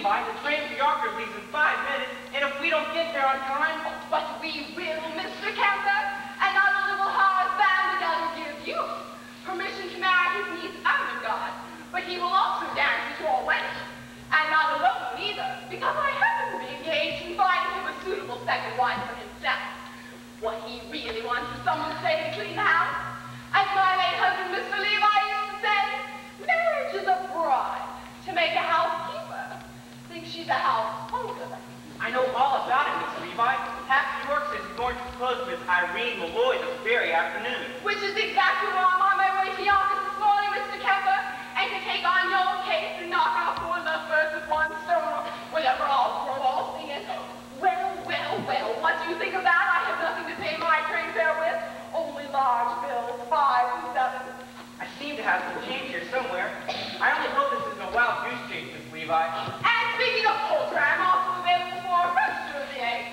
Levi, the train for Yonkers leaves in 5 minutes, and if we don't get there on time... Oh, but we will, Mr. Kemper. And not only will Horace Vanderbilt give you permission to marry his niece Ermengarde, but he will also dance at your wedding. And not alone either, because I happen to be engaged in finding him a suitable second wife for himself. What he really wants is someone to stay to clean the house. As my late husband, Mr. Levi, used to say, marriage is a bride to make a housekeeper. Think she's a householder. I know all about it, Miss Levi. Half New York says he's going to propose to Miss Irene Malloy this very afternoon. Which is exactly why I'm on my way to Yonkers this morning, Mr. Kemper, and to take on your case and knock out 4 lovebirds with 1 stone, or whatever I'll throw all singing. Well, well, well, what do you think of that? I have nothing to pay my train fare with. Only large bills, 5 and 7. I seem to have some change here somewhere. I only hope this isn't a wild goose chase, Miss Levi. And speaking of poultry, I'm also available for a register of the egg.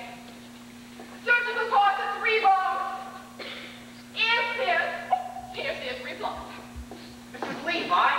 Surgical course at 3 bones. Ears pierced, 3 blocks. Mrs. Levi?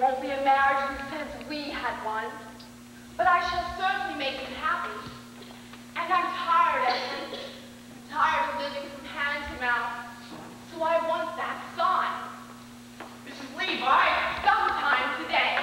won't be a marriage in the sense we had one, but I shall certainly make him happy. And I'm tired, Edwin, tired of living from hand to mouth, so I want that sign. Mrs. Levi! Sometime today.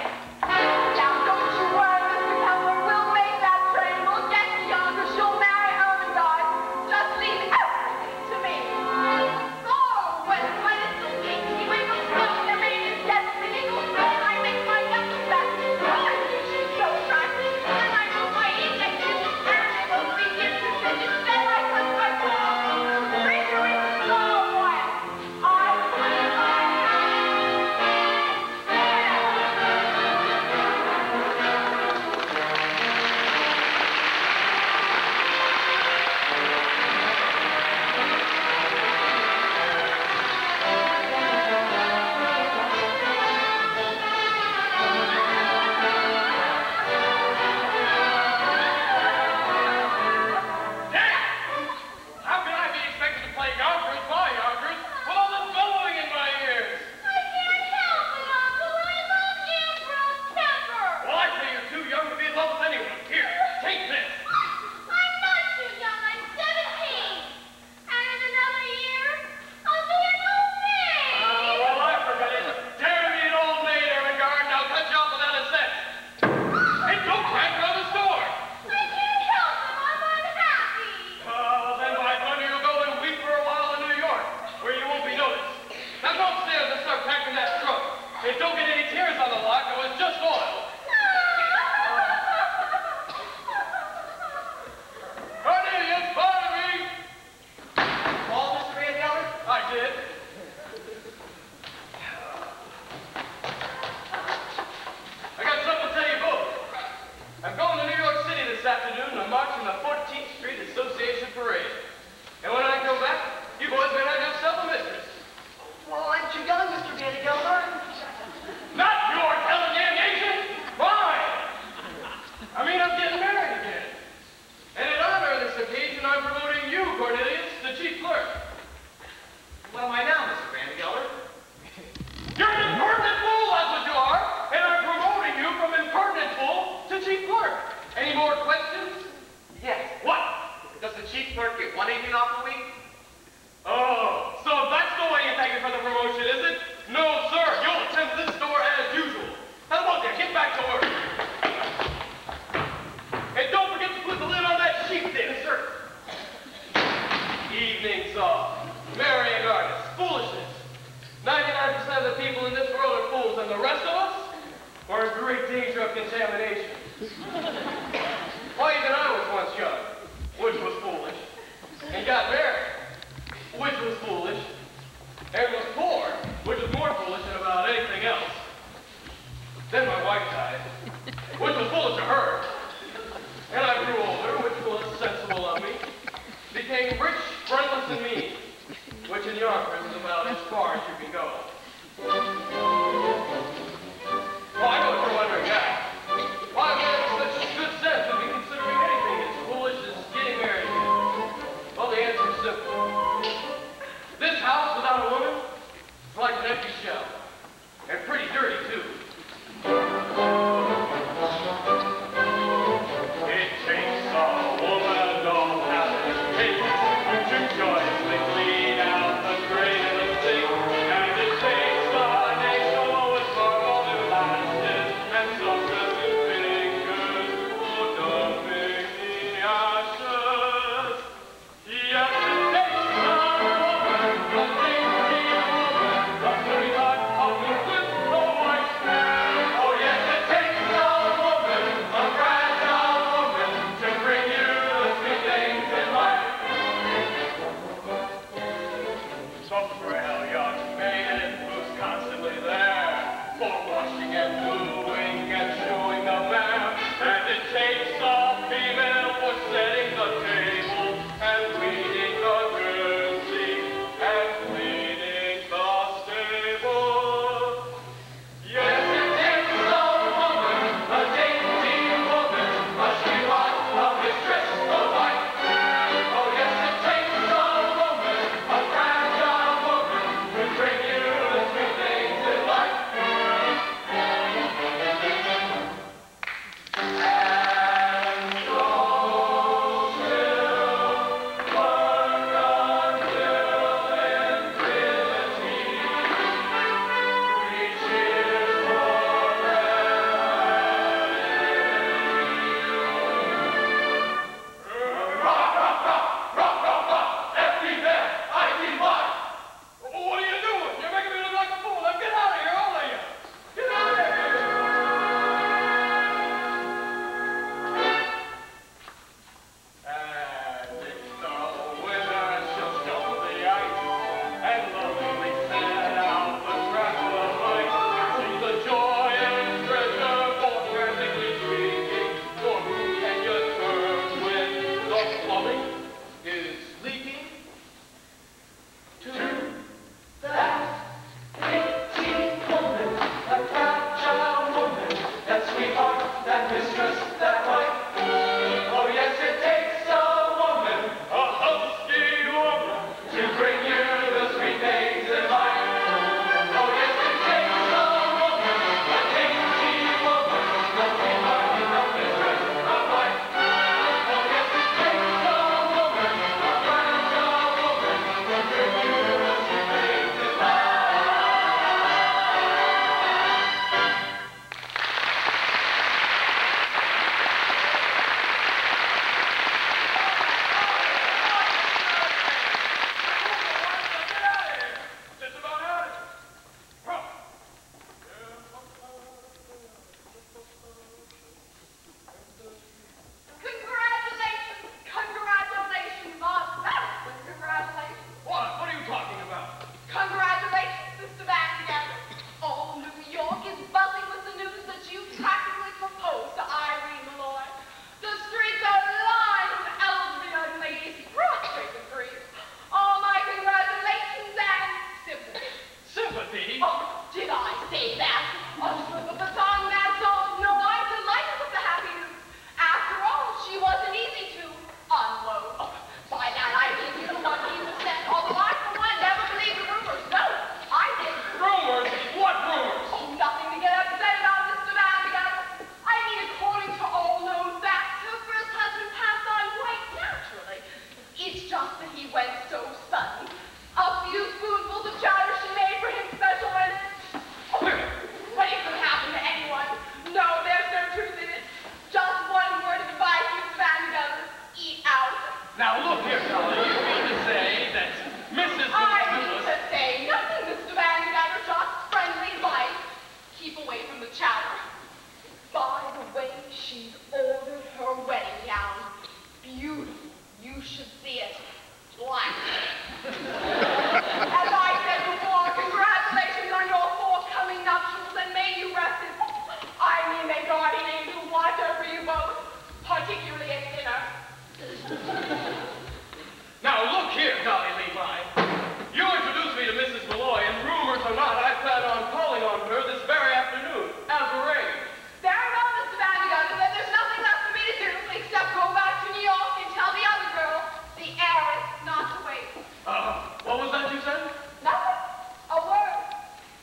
great danger of contamination. Why, even I was once young, which was foolish, and got married, which was foolish, and was poor, which was more foolish than about anything else. Then my wife died, which was foolish of her, and I grew older, which was sensible of me, became rich, friendless, and mean, which in Yonkers is about as far as you can go. Well, I know what you're wondering now. Why a man with such good sense would be considering anything as foolish as getting married again? Well, the answer is simple. This house without a woman is like an empty shell. And pretty dirty, too. It takes a woman, don't have it takes to joyously clean out the grain in the sink. And it takes a nation with normal elastic and some dressing fingers who don't make the ashes. Yes, it takes a woman, a dainty woman, a sweetheart coupled with no white hair. Oh yes, it takes a woman, a fragile woman, to bring you the sweet things in life. Some frail young maiden who's constantly there for washing and wooing and chewing the mare. And it takes a female for setting the table and cleaning the curtsy and cleaning the stable. Yes, it takes a woman, a dainty woman, a sweetheart, a mistress, a wife. Oh yes, it takes a woman, a fragile woman, to bring you the sweet things in life. And so we'll work until infinity. We cheer Rock, rock, rock, rock, rock, rock. Every man, I see life. What are you doing? You're making me look like a fool. Now get out of here, all of you. Get out of here. And it's the winter, she'll stomp the ice and lovingly set out the travel of life. She's a joy and treasure, for frantically speaking, for who can you turn when the plumbing is leaking? To that dainty woman, that fragile woman, that sweetheart, that mistress, that wife. Oh yes, it takes a woman, a husky woman, to bring you the sweet things in life. Oh yes, it takes a woman, a dainty woman, a sweetheart, a mistress, a wife. Oh yes, it takes a woman, a fragile woman, to bring you the sweet things in life. Just about had it. Congratulations, congratulations, Bob. Congratulations. What? What are you talking about? Congratulations, Mr. Van Together. All New York is buzzing with the news that you practically proposed to Irene Malloy. The streets are lined with elderly young ladies prostrate with grief. All my congratulations and sympathy. Sympathy? Oh, did I say that? A slip of the tongue, that's all. No, I'm delighted with the happy news. After all, she wasn't easy to unload. Oh, by that I mean you don't want to use sense, although I, for one, never believe the rumors. No, I didn't. Rumors? What rumors? Oh, nothing to get upset about, Mr. Van Together. I mean, according to all known facts, her first husband passed on quite naturally. It's just that he went so sudden. A few spoonfuls of chowder she made for him special when... Oh, but it could happen to anyone. No, there's no truth in it. Just one word of advice, Mr. Van Together. Eat out. Now look here, Dolly. You mean to say that Mrs. I mean McCandless... to say nothing, Mr. Van Together. Just friendly advice. Keep away from the chowder. By the way, she's ordered her wedding gown. Beautiful. You should see it. Black. As I said before, congratulations on your forthcoming nuptials, and may you rest in... I mean, may guardian angels watch over you both, particularly at dinner. Now look here, Dolly Levi. You introduced me to Mrs. Malloy, and rumors or not, I plan on calling on her this very afternoon, as arranged. Fair enough, Mr. Vandergun, and then there's nothing left for me to do except go back to New York and tell the other girl, the heiress, not to wait. What was that you said? Nothing. A word.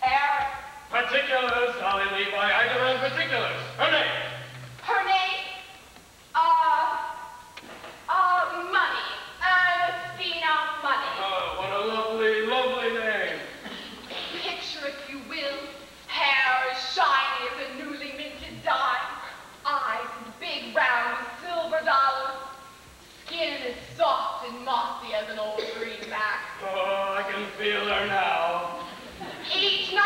Heiress. Particulars, Dolly Levi. I demand particulars. Her name. Her name? Money. Ernestina Money. Oh, what a lovely, lovely name. Picture, if you will, hair as shiny as a newly minted dime, eyes as big round as silver dollars, skin as soft and mossy as an old greenback. Oh, I can feel her now. Age 19.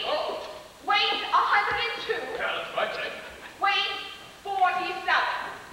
Oh. Weight 102. Yeah, that's my type. Weight 47.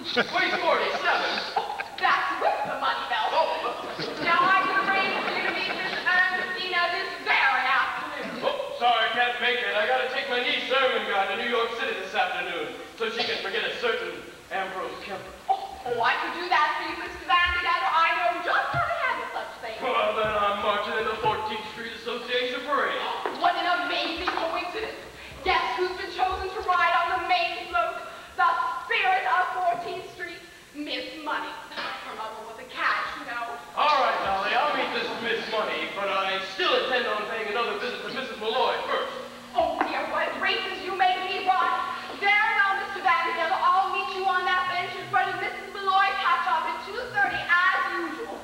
Weight 47. That's with the money belt. Oh. Now I can arrange for you to meet Miss Ernestina this very afternoon. Oh, sorry, I can't make it. I gotta take my niece Ermengarde to New York City this afternoon, so she can forget a certain Ambrose Kemper. Oh, I could do that for you, Mr. Vandergun. I know just how to handle such things. Well, then I'm marching in the 14th Street Association Parade. What an amazing coincidence. Guess who's been chosen to ride on the main float? The spirit of 14th Street, Miss Money. Her mother was a cat, you know. All right, Dolly, I'll meet this Miss Money, but I still intend on paying another visit to Mrs. Malloy first. Oh, dear, what races you make me run. There now, Mr. Vandergun. I'll meet you on that bench in front of Mrs. Malloy. Catch up at 2:30 as usual.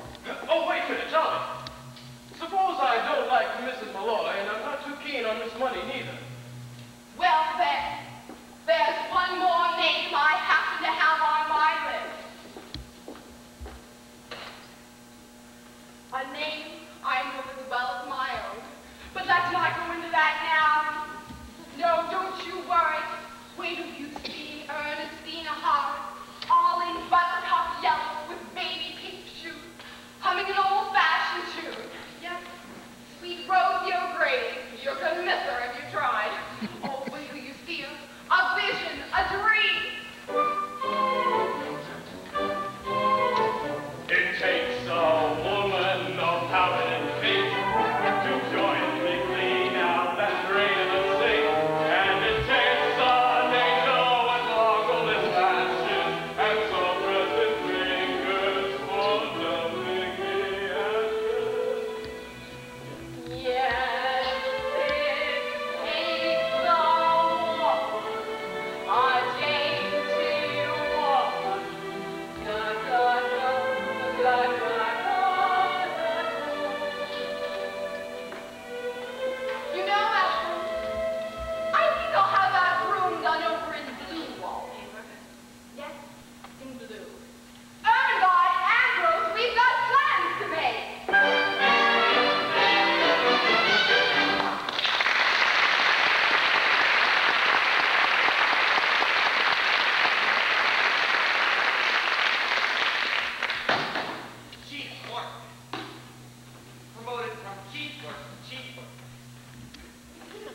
Oh, wait a minute, Dolly. Suppose I don't like Mrs. Malloy, and I'm not too keen on Miss Money neither. Well, then, there's one more name I happen to have on my list. A name I know as well as my own. But let's not go into that now. No, don't you worry. Wait till you see Ernestina Howard, all in buttercup yellow with baby pink shoes, humming an old-fashioned tune. Yes, sweet Rosie O'Grady. You're gonna miss her if you tried. Oh, wait till you see her. A vision, a dream. It takes a woman of power and faith to joyfully clean out that drain in the sink. And it takes an angel with marvelous lashes and soft pressed fingers for dumping the ashes. Yes, it takes a woman, a dainty woman. Da, da, da, da, da, da. You know, I think I'll have that room done over in blue wallpaper. Yes, in blue. Ermengarde, Ambrose, we've got plans to make. Chief clerk. Promoted from chief clerk to chief clerk.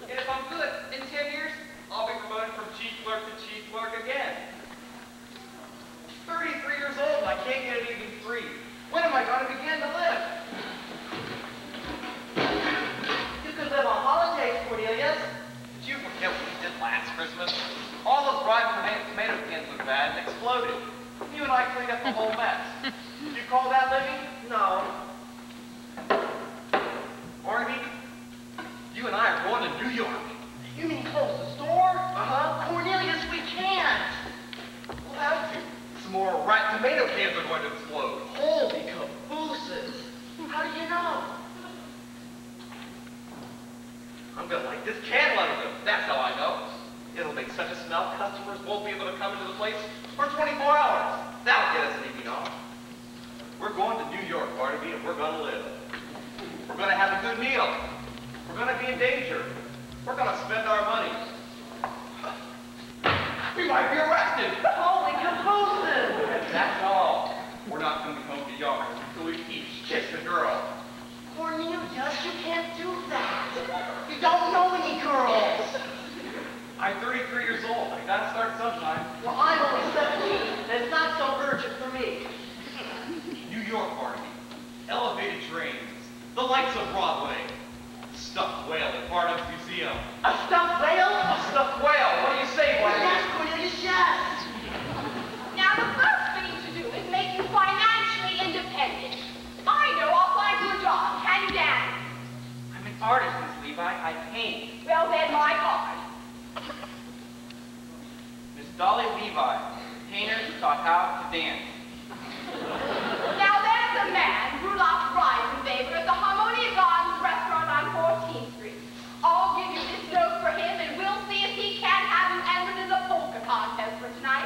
And if I'm good, in 10 years, I'll be promoted from chief clerk to chief clerk again. 33 years old and I can't get it even free. When am I going to begin to live? You could live on holidays, Cornelius. Did you forget what we did last Christmas? All those ripe tomato cans went bad and exploded. You and I cleaned up the whole mess. You call that living? No. Barnaby, you and I are going to New York. You mean close the store? Uh-huh. Cornelius, we can't. We'll have to. Some more ripe tomato cans are going to explode. Holy cabooses. How do you know? I'm going to light this candle under them. That's how I know. It'll make such a smell, customers won't be able to come into the place for 24 hours. That'll get us an evening off. We're going to New York, Barnaby, and we're going to live. We're going to have a good meal. We're going to be in danger. We're going to spend our money. I'm 33 years old. I gotta start sometime. Well, I'm only 17, and it's not so urgent for me. New York, Barnaby. Elevated trains. The lights of Broadway. Stuffed whale at Barnum's Museum. A stuffed whale? A stuffed whale. What do you say, Barnaby? Yes, Cornelius, yes. Now, the first thing to do is make you financially independent. I know I'll find you a job. Can you dance? I'm an artist, Miss Levi. I paint. Well, then, my card. Miss Dolly Levi, painter taught how to dance. Now, there's a man, Rudolph Reisenweber, at the Harmonia Gardens restaurant on 14th Street. I'll give you this note for him, and we'll see if he can't have you entered in the polka contest for tonight.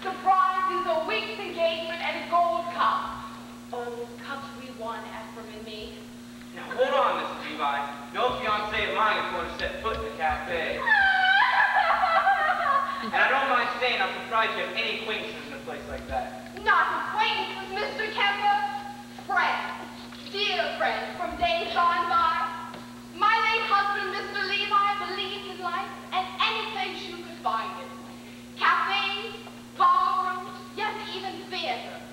The prize is a week's engagement and a gold cup. Oh, cups we won, Ephraim and me. Now, hold on, Miss Levi. No fiancé of mine is going to set foot in the cafe. And I don't mind saying I'm surprised you have any acquaintances in a place like that. Not acquaintances, Mr. Kemper. Friends. Dear friends from days gone by. My late husband, Mr. Levi, believed in life and any place you could find it. Cafes, ballrooms, yes, even theater.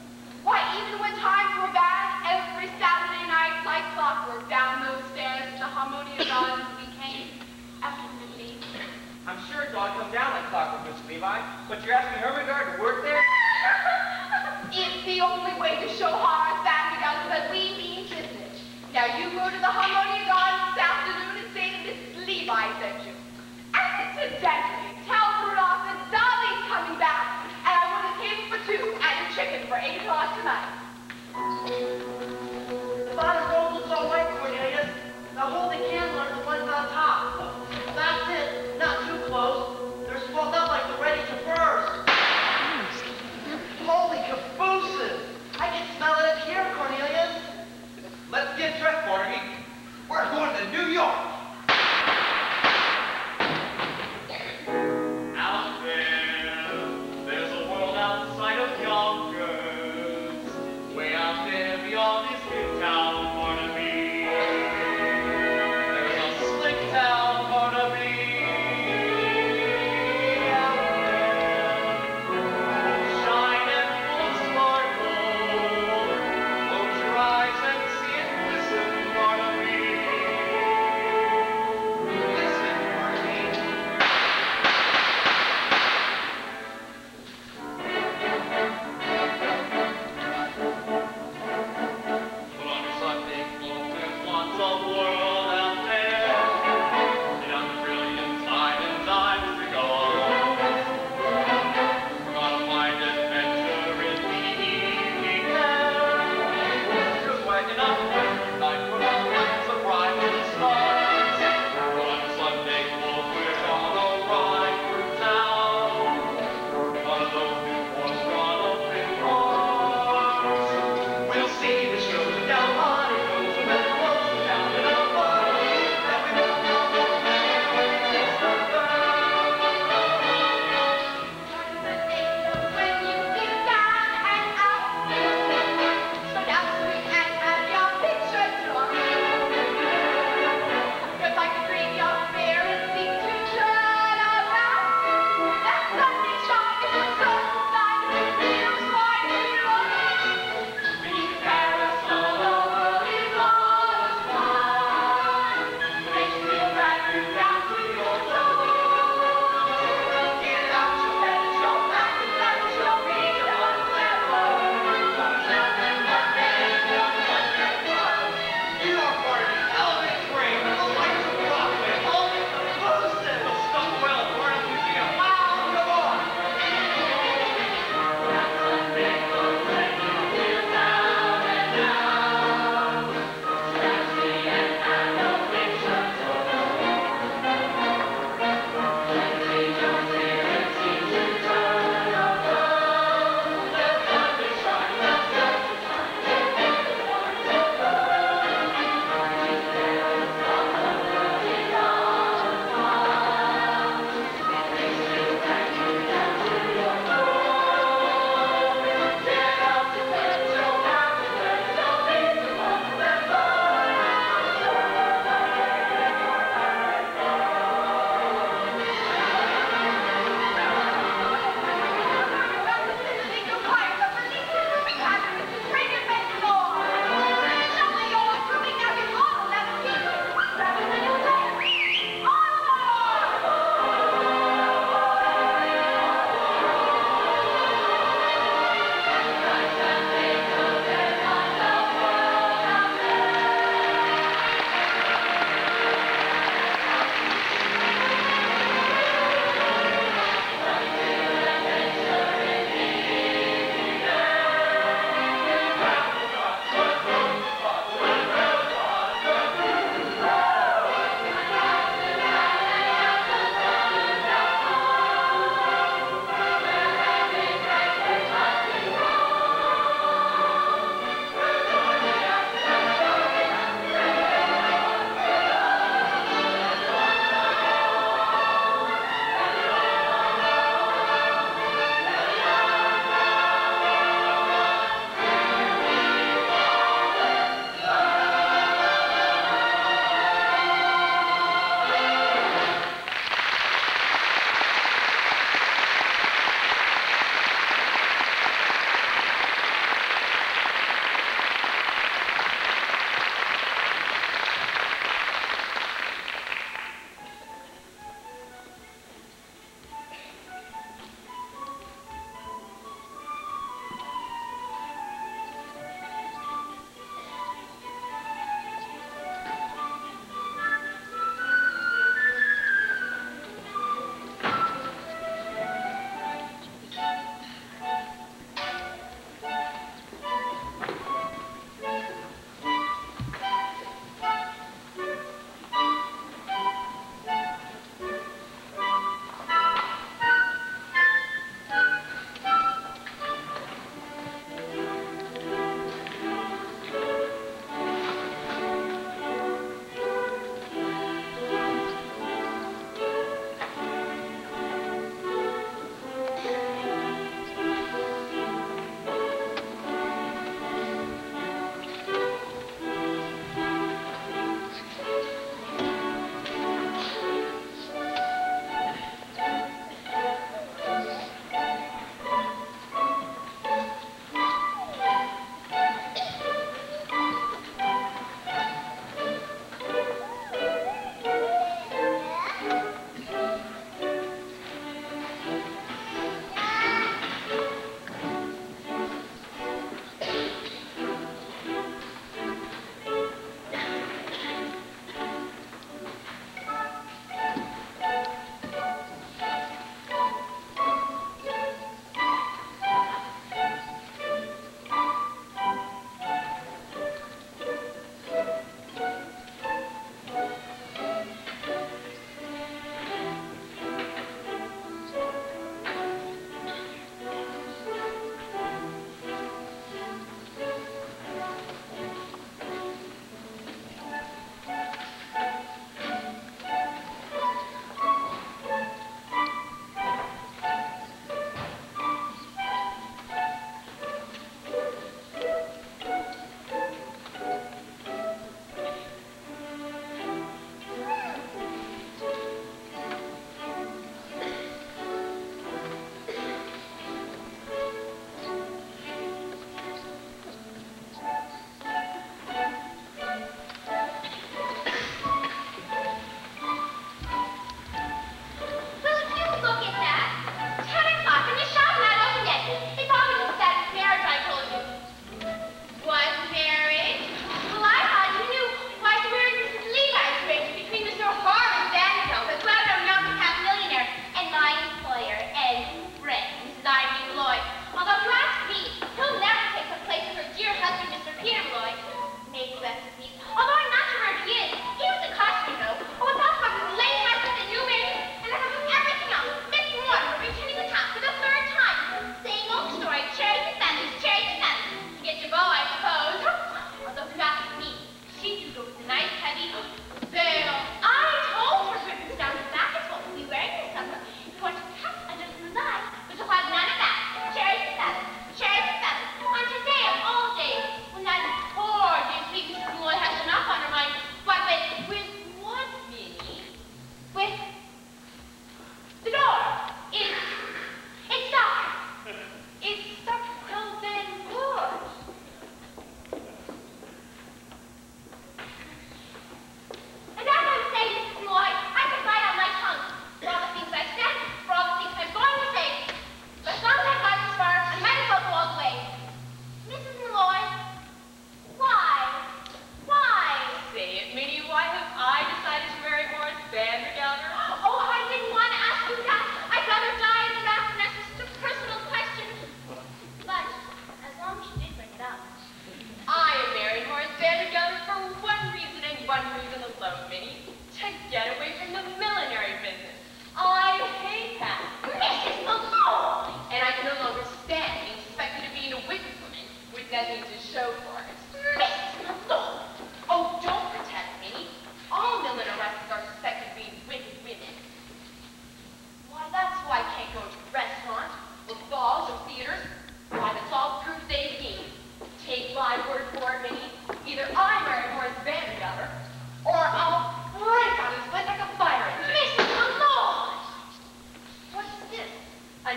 Why, even when times were bad, every Saturday night, like clockwork, down those stairs to Harmonia Gardens we came. Absolutely. I'm sure it's all come down like clockwork, Miss Levi, but you're asking Ermengarde to work there? It's the only way to show Horace Vandergast that we mean business. Now you go to the Harmonia Gardens this afternoon and say that Mrs. Levi sent you. And incidentally, tell Rudolph that Dolly's coming back, and I want a table for two and a chicken for 8 o'clock tonight. The bottom roll looks all right, Cornelius. Now hold the candle under the ones on top. That's it. Not too close. They're swelled up like they're ready to burst. Holy cabooses! I can smell it up here, Cornelius. Let's get dressed, Barnaby. We're going to New York.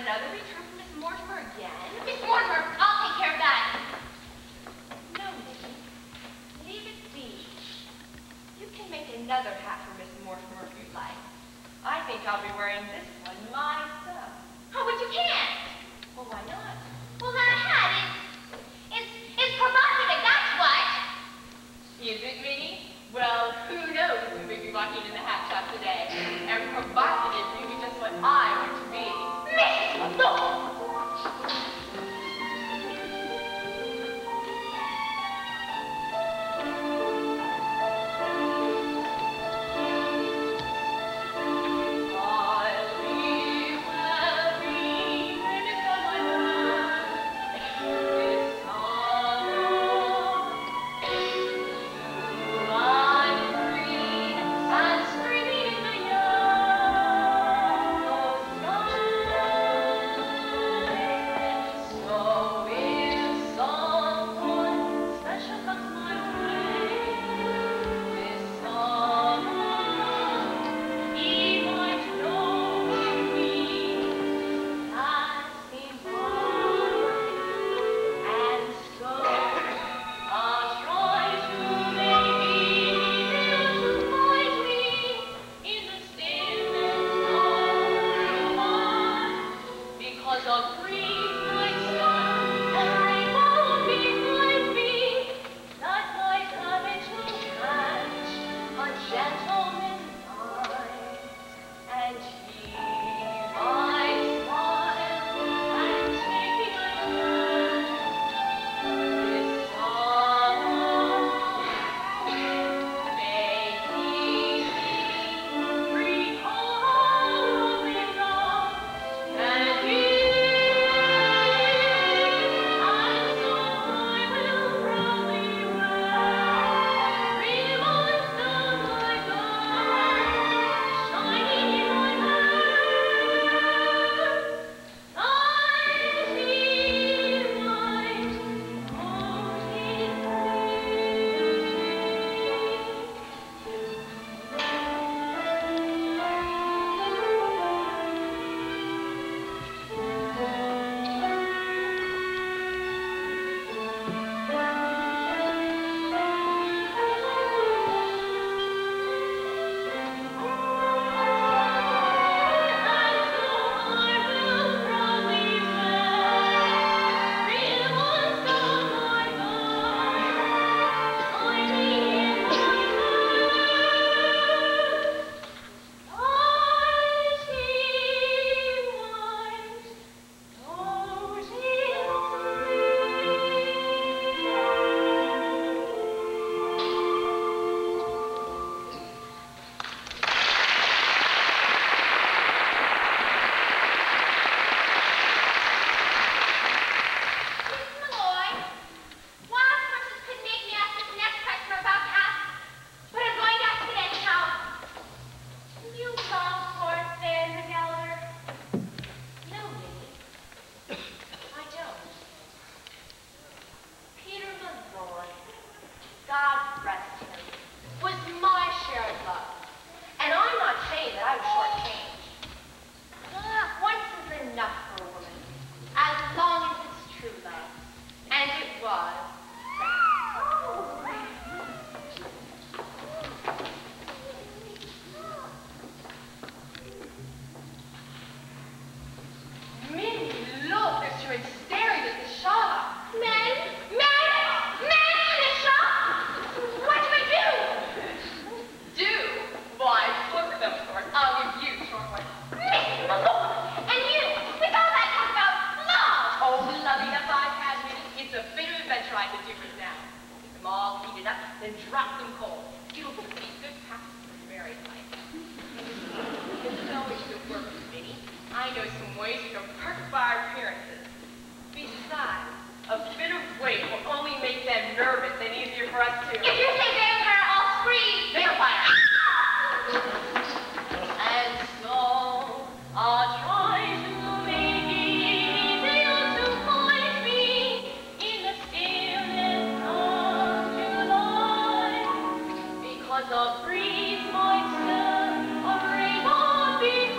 another return from Miss Mortimer again? Miss Mortimer, I'll take care of that. No, Minnie. Leave it be. You can make another hat for Miss Mortimer if you'd like. I think I'll be wearing this one myself. Oh, but you can't. Well, why not? Well, that hat is provocative, that's what. Is it, Minnie? Well, who knows who may be walking in the hat shop today. And provocative may be just what I want to be. Miss! No!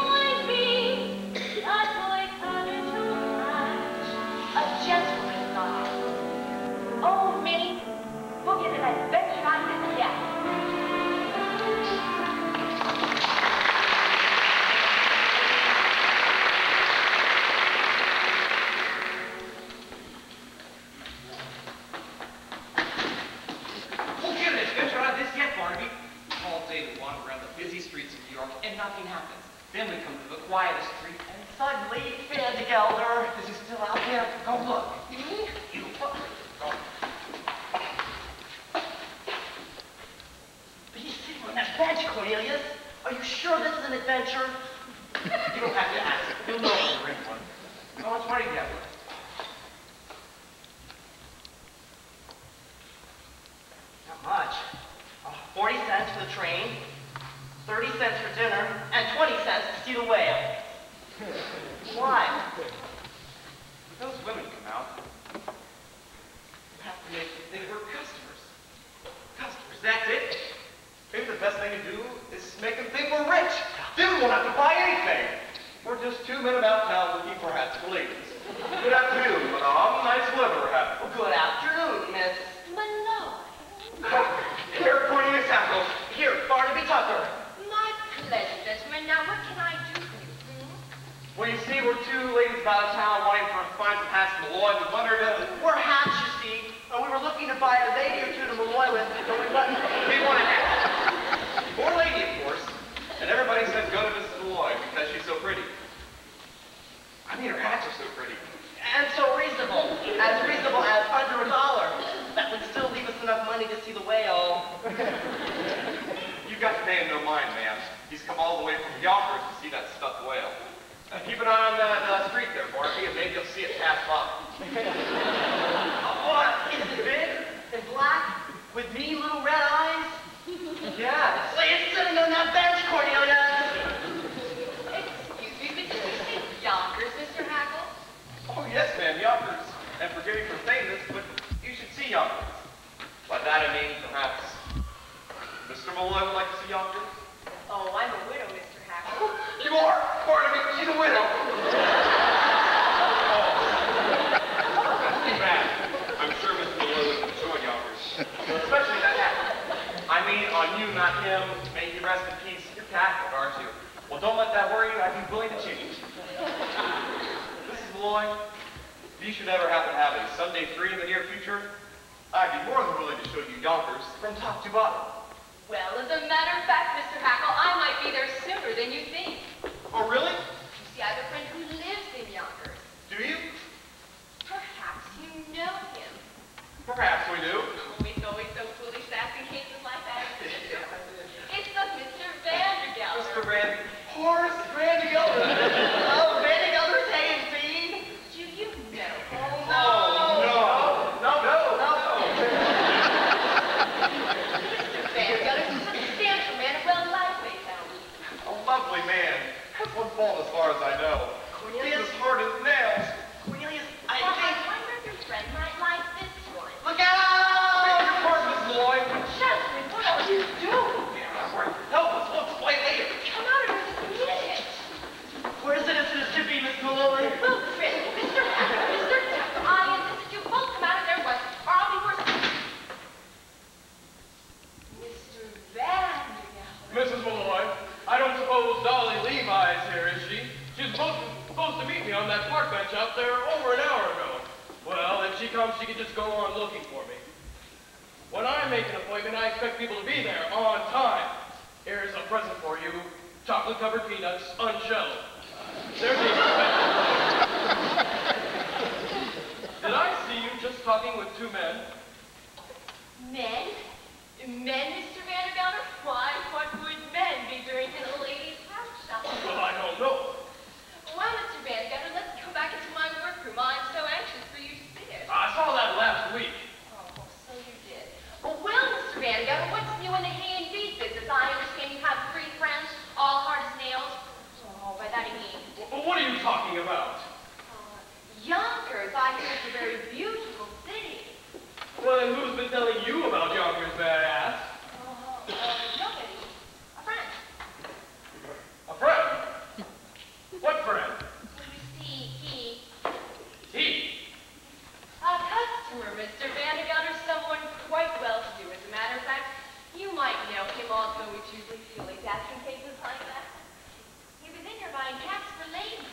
Behind me, that my courage ugly Vandegelder. Is he still out there? Go look. Me? You. Go. But he's sitting on that bench, Cornelius. Are you sure this is an adventure? You don't have to ask. You'll know when you're in one. How much money do you have? Not much. 40 cents for the train, 30 cents for dinner, and 20 cents to see the whale. Why? When those women come out, you have to make them think we're customers. Customers, that's it. Maybe the best thing to do is make them think we're rich. Then we won't have to buy anything. We're just two men about town looking for hats for ladies. Good afternoon, madame. Nice weather, hat. Well, good afternoon, Miss. Malone. Here, Cornelius Hackle. Here, Barnaby Tucker. My pleasure, gentlemen. Now, what can I do for you? Well, you see, we're two ladies about town wanting to find some hats from Malloy. We wondered, We're hats, you see, and we were looking to buy a lady or two to Malloy with, but we buttoned. we want a hat. For a lady, of course. And everybody says go to Mrs. Malloy because she's so pretty. I mean, her hats are so pretty. And so reasonable. As reasonable as under $1. That would still leave us enough money to see the whale. You've got to pay him no mind, ma'am. He's come all the way from Yonkers to see that stuffed whale. Keep an eye on that street there, Barnaby, and maybe you'll see it pass by. What? Is it big and black with mean little red eyes? Yeah, it's sitting on that bench, Cornelia. Excuse me, but did you say Yonkers, Mr. Hackle? Oh, yes, ma'am, Yonkers. And forgive me for saying this, but you should see Yonkers. By that I mean, perhaps, Mr. Malloy would like to see Yonkers? Oh, I'm a widow, Mr. Hackle. You are? Barnaby, she's a widow. Oh. That's too bad. I'm sure Mr. Malloy would enjoy Yonkers. Especially that hat. I mean, on you, not him. May you rest in peace. You're Catholic, aren't you? Well, don't let that worry you. I'd be willing to change. Mrs. Malloy, if you should ever happen to have a Sunday free in the near future, I'd be more than willing to show you Yonkers from top to bottom. Well, as a matter of fact, Mr. Hackle, I might be there sooner than you think. Oh, really? You see, I have a friend who lives in Yonkers. Do you? Perhaps you know him. Perhaps we do. Oh, it's always so foolish to ask in cases like that. It's the Mr. Vandergelder. Mr. Horace Vandegelder. Oh, Vandegelder's hay and feed. Do you know him? No. Mr. Vandergelder's a substantial man, a well-liked family. A lovely man. Has one fault as far as I know. Cornelius. He's as hard as nails. Cornelius, Well, I I think... wonder if your friend might like this one. Look out! Your pardon, Miss Malloy. Chesney, what are you doing? Help us. We'll explain later. Come out of this minute. Where is it to be, Miss Malloy? Well, Fred, Mr. Tucker, I insist that you both come out of there once, or I'll be worse. Mr. Vandergelder. Mrs. Malloy, I don't suppose Dolly Levi is here, is she? She's supposed to meet me on that park bench out there over an hour ago. Well, if she comes, she can just go on looking for me. When I make an appointment, I expect people to be there on time. Here's a present for you. Chocolate-covered peanuts, unshelled. There's a Did I see you just talking with two men? Men? Men, Mr. Vandergelder? Why, what would men be doing in a lady's house shop? Well, I don't know. Well, Mr. Vandergelder, let's go back into my workroom. I'm so anxious for you to see it. I saw that last week. Oh, so you did. Well, Mr. Vandergelder, what's new in the hay and feed business? I understand you have 3 friends, all hard as nails. Oh, by that I mean... Well, what are you talking about? Yonkers, I hear it's a very beautiful city. Well, then who's been telling you about Yonkers, badass? Nobody. A friend. A friend? What friend? You see, He. a customer, Mr. Vandergelder, someone quite well-to-do. As a matter of fact, you might know him, although it's usually silly asking cases like that. He was in here buying hats for ladies.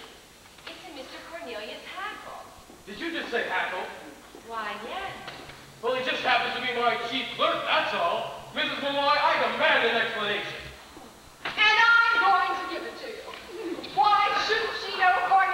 It's a Mr. Cornelius Hackle. Did you just say Hackle? Why, yes. Well, he just happens to be my chief clerk, that's all. Mrs. Malloy, I demand an explanation. And I'm going to give it to you. Why shouldn't she know Cornelius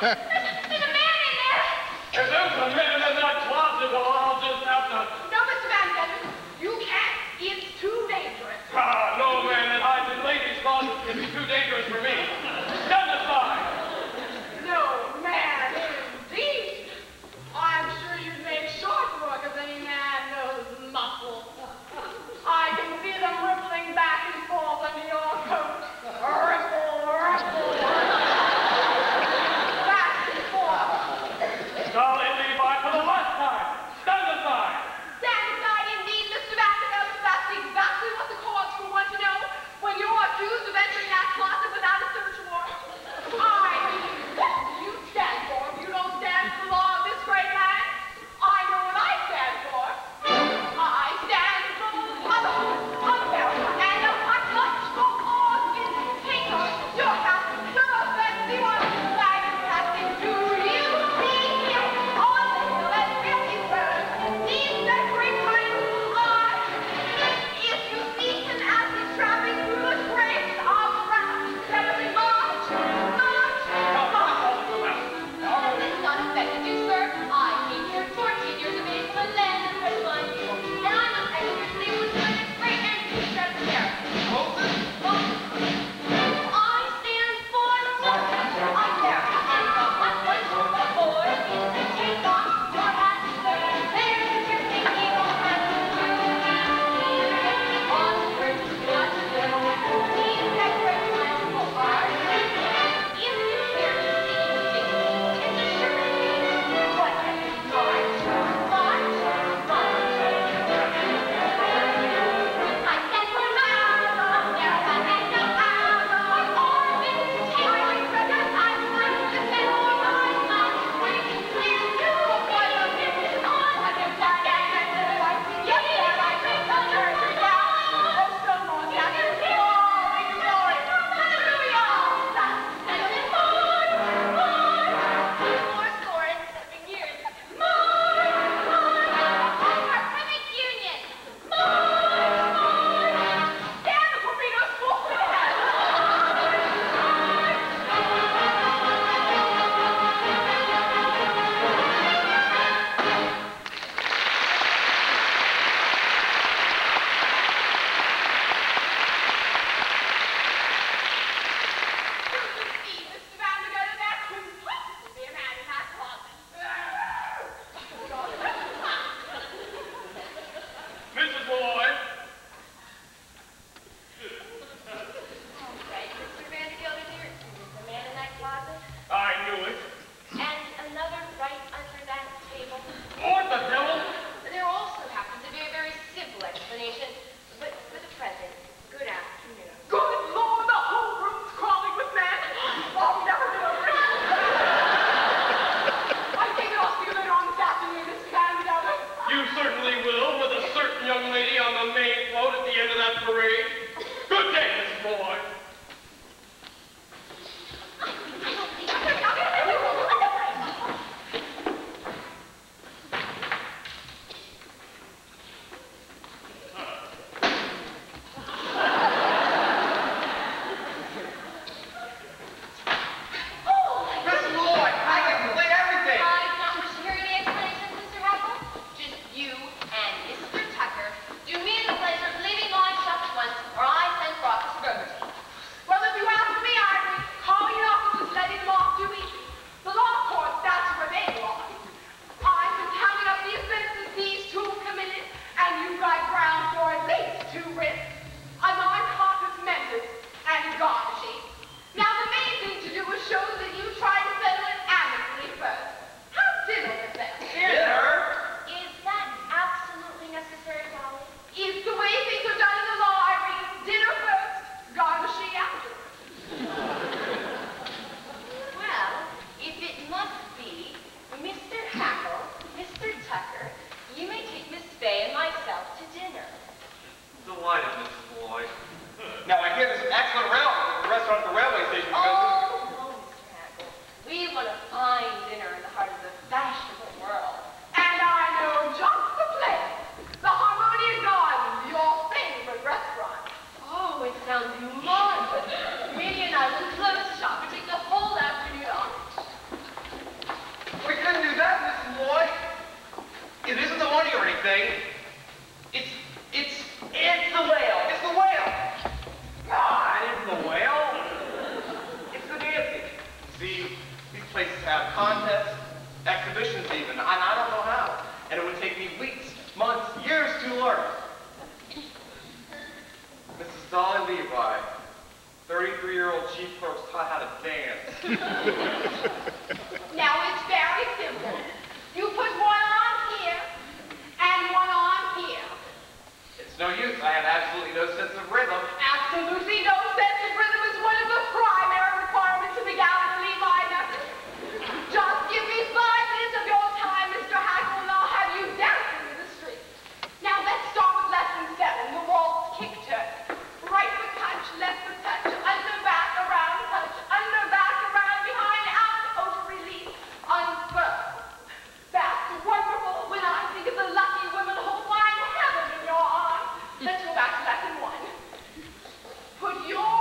There's a man in there. If there's a man in that closet, well, I'll just have to... No, Mr. Van Getter, you can't. It's too dangerous. Ah, no man that hides in ladies' closets can be too dangerous for me. Stand aside. No man, indeed. I'm sure you'd make short work of any man knows muscle. I can see them rippling back and forth under your coat. Ripple, ripple. Back and forth. Dolly, Levi, for the last time. Stand aside. Stand aside indeed, Mr. Vanderbilt. That's exactly what the courts will want to know when you're accused of entering that closet without a search warrant. I mean, what do you stand for if you don't stand for the law of this great land? I know what I stand for. I stand for motherhood, America, and a biological law in paper. Your house, your offense, the one flag is passing. Do you see him on the hill at Gettysburg? These decorating titles are. If you see him as he's traveling through the graves of wrath, steadily march, march, march. This has not affected you, sir. I came here 14 years of age from a land of red blind people, and I must say that your sleep was good and great and peace out of America. I stand for justice, America, and the one for is to take off your hat, sir. There's a drifting evil hat to you. On the bridge of God's will, these decorated lands will are. If you hear me singing things, it's a sure thing. What can you march, march, march? I stand for America, America, and no our orphans, take my brothers, I want to defend for my country. Clear you for the business on the flag and the white. Yes, sir, I bring the earth down. Oh, so long, down in glory, glory, hallelujah. And then more, score and 7 years. More, our perfect union. More. Damn the torpedoes full for the head. See, Mr. Vanderbilt, that couldn't possibly be a man in that closet. Mrs. Malloy. Right, Mr. Vanderbilt, dear, the man in that closet, I knew it. and another right under that table. What the devil? There also happens to be a very simple explanation, but for the present, good afternoon. Good Lord, the whole room's crawling with men. Oh, never get over it. I think I'll see you later on this afternoon, Mr. Vanderbilt. You certainly will, with a certain young lady on the main float at the end of that parade. Good day, Mrs. Malloy. Mrs. Malloy, I can complete everything. I do not wish to hear any explanations, Mr. Hackle. Just you and Mr. Tucker do me the pleasure of leaving my shop at once, or I send for Officer Burgerty. Well, if you ask me, I agree. Calling an officer's letting them off too easy. The law courts, that's where they belong. I've been counting up the offenses these two committed, and you've got ground for at least 2 writs. A non-carpus mentis and garnishing. Now, the main thing to do is show that you try to settle it amicably first. Have dinner with them. Dinner? Is that absolutely necessary, Dolly? It's the way things are done in the law, Irene. Dinner first, garnishing afterwards. Well, if it must be, Mr. Hackle, Mr. Tucker, you may take Miss Fay and myself to dinner. Delighted, Mrs. Malloy. Now, I hear there's an excellent restaurant at the railway station you go to. Oh, no, Mr. Hackle. We want a fine dinner in the heart of the fashionable world. And I know just the place. The Harmonia Garden, your favorite restaurant. Oh, it sounds marvelous. Minnie and I will close shop and take the whole afternoon off. 3-year-old chief clerks taught how to dance. Now it's very simple. You put one on here and one on here. It's no use. I have absolutely no sense of rhythm. Absolutely no sense of rhythm is one of the primary requirements of the Galilee method. Just give me 5 minutes of your time, Mr. Hackle, and I'll have you dancing in the street. Now let's start with lesson 7, the waltz kick turn. Right foot touch, left foot touch, under, back, around, touch, under, back, around, behind, out, over, release, unfurl. That's wonderful. When I think of the lucky women who'll find heaven in your arms. Let's go back to lesson 1. Put your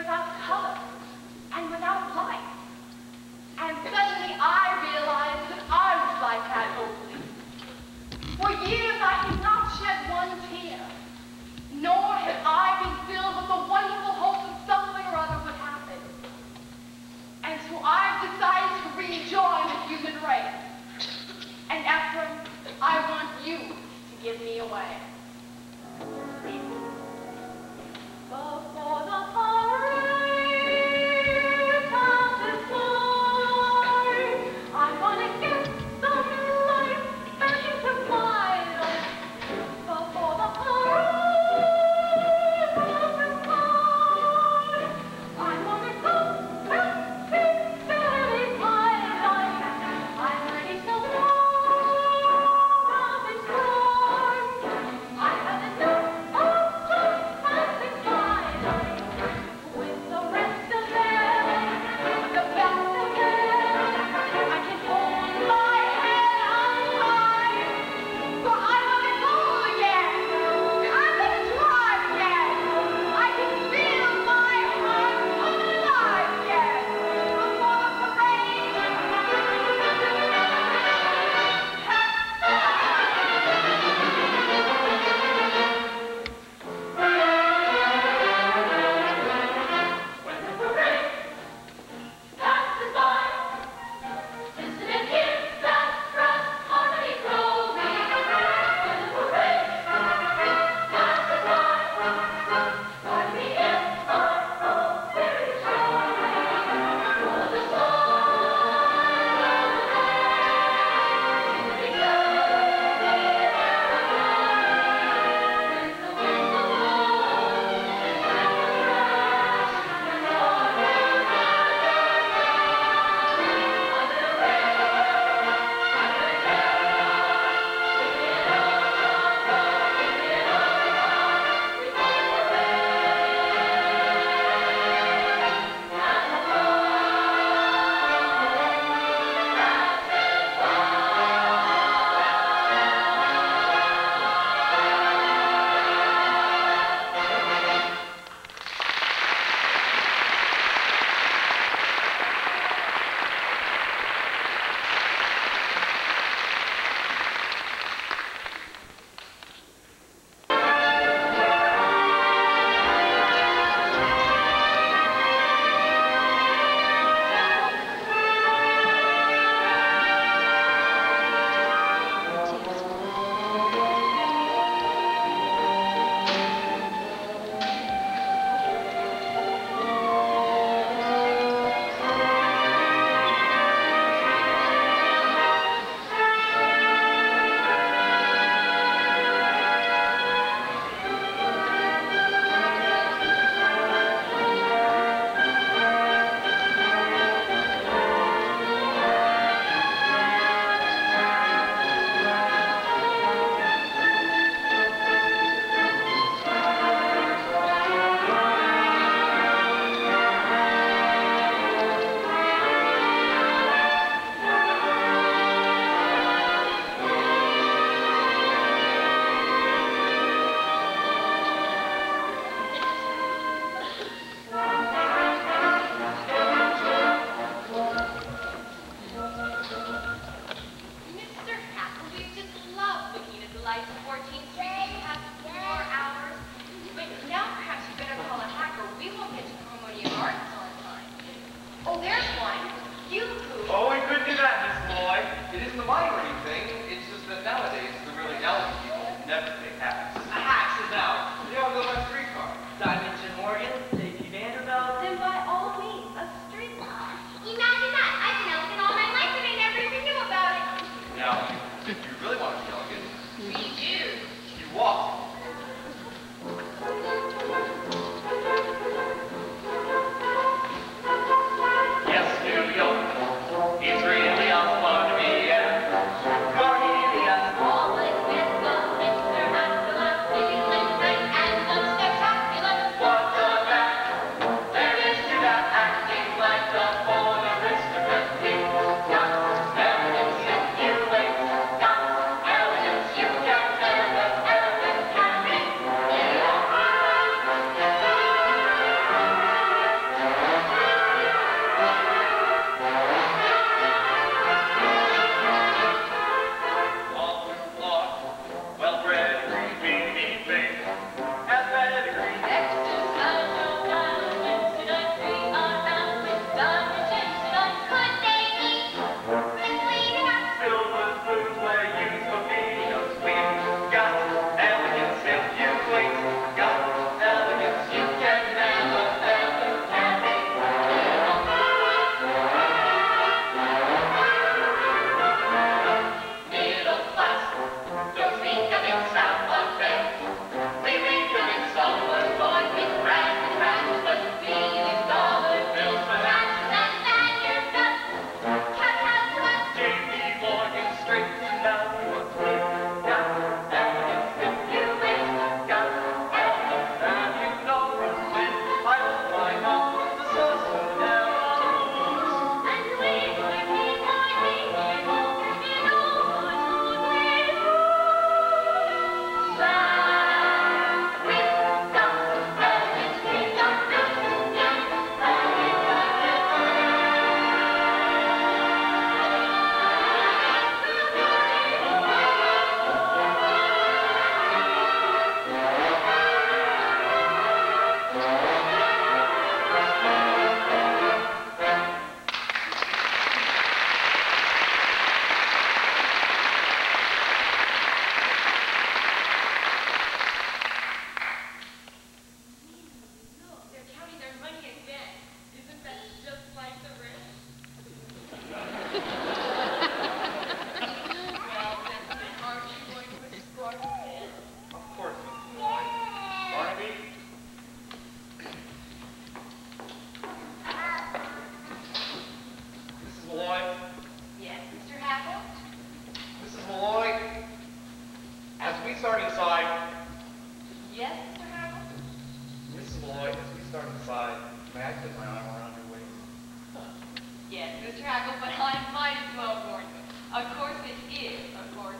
without color and without light. And suddenly I realized that I was like that Oakley. For years I had not shed one tear, nor had I been filled with the wonderful hope that something or other would happen. And so I've decided to rejoin the human race. And Ephraim, I want you to give me away. Before the parade passes by, I'm gonna get some life back into my life. Before the parade passes by, I'm gonna go and fix my life. I'm ready to love and cry. I have enough of just passing by life. With the rest of them, the best of them, I can hold my head up high. For I'm gonna go again. I'm gonna try again. I can feel my heart come alive again. Before the parade when the parade passes by, dissonant hymns that thrust harmony growing. When the parade passes by, harmony in our own spirit showing. For the song sings the when the whistle blows and the crash and all Mr. Hackle, we just love looking at the lights of 14th Street these past 4 hours. But now perhaps you better call a hacker. We won't get to Harmonia Gardens on time. Oh, there's one. You who? Oh, we couldn't do that, Miss Lloyd. It isn't the money or anything. It's just that nowadays the really elegant people never take hacks. A hack is out. You don't go by streetcar. Dimension Morgan, J.P. Vanderbilt. Then by all means, a streetcar. Imagine that. I've been elegant all my life and I never even knew about it. Now, if you really want to be elegant, We do. you walk. Yes, New York. It's really a fun to be at. Cornelius. Always with the Mr. Hackle. Mr. Hackle, but I might as well warn you. Of course it is a corset.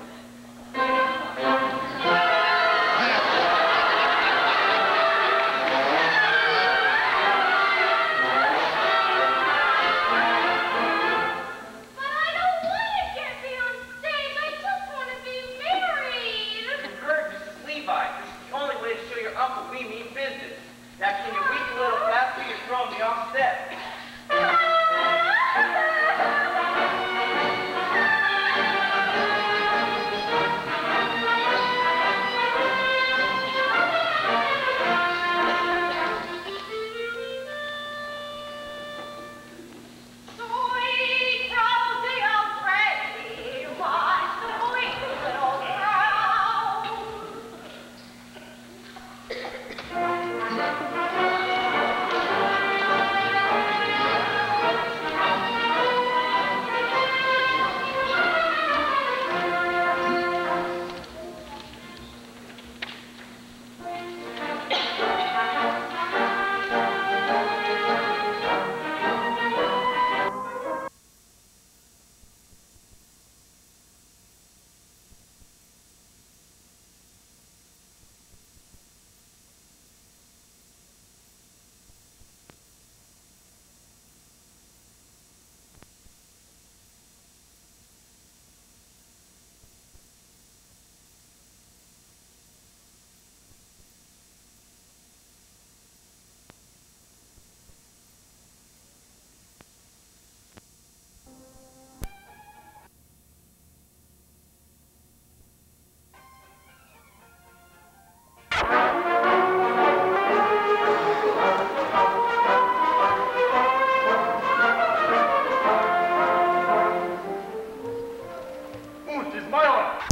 That can you weak little bastard, you're throwing me off step.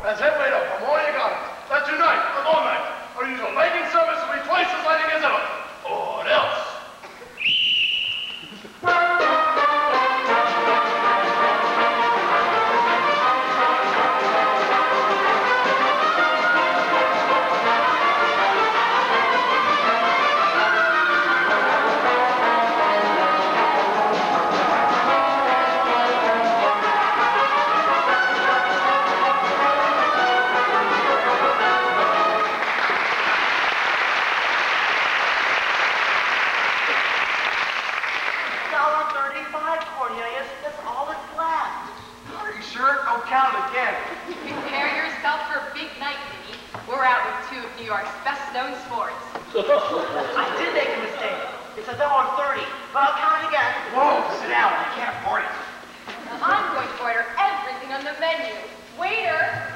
As head waiter from all you got, that tonight, of all night, our usual lighting service will be twice as lighting as ever. Or else. I did make a mistake. It's $1.30, but I'll count it again. Whoa, sit down. I can't afford it. I'm going to order everything on the menu. Waiter!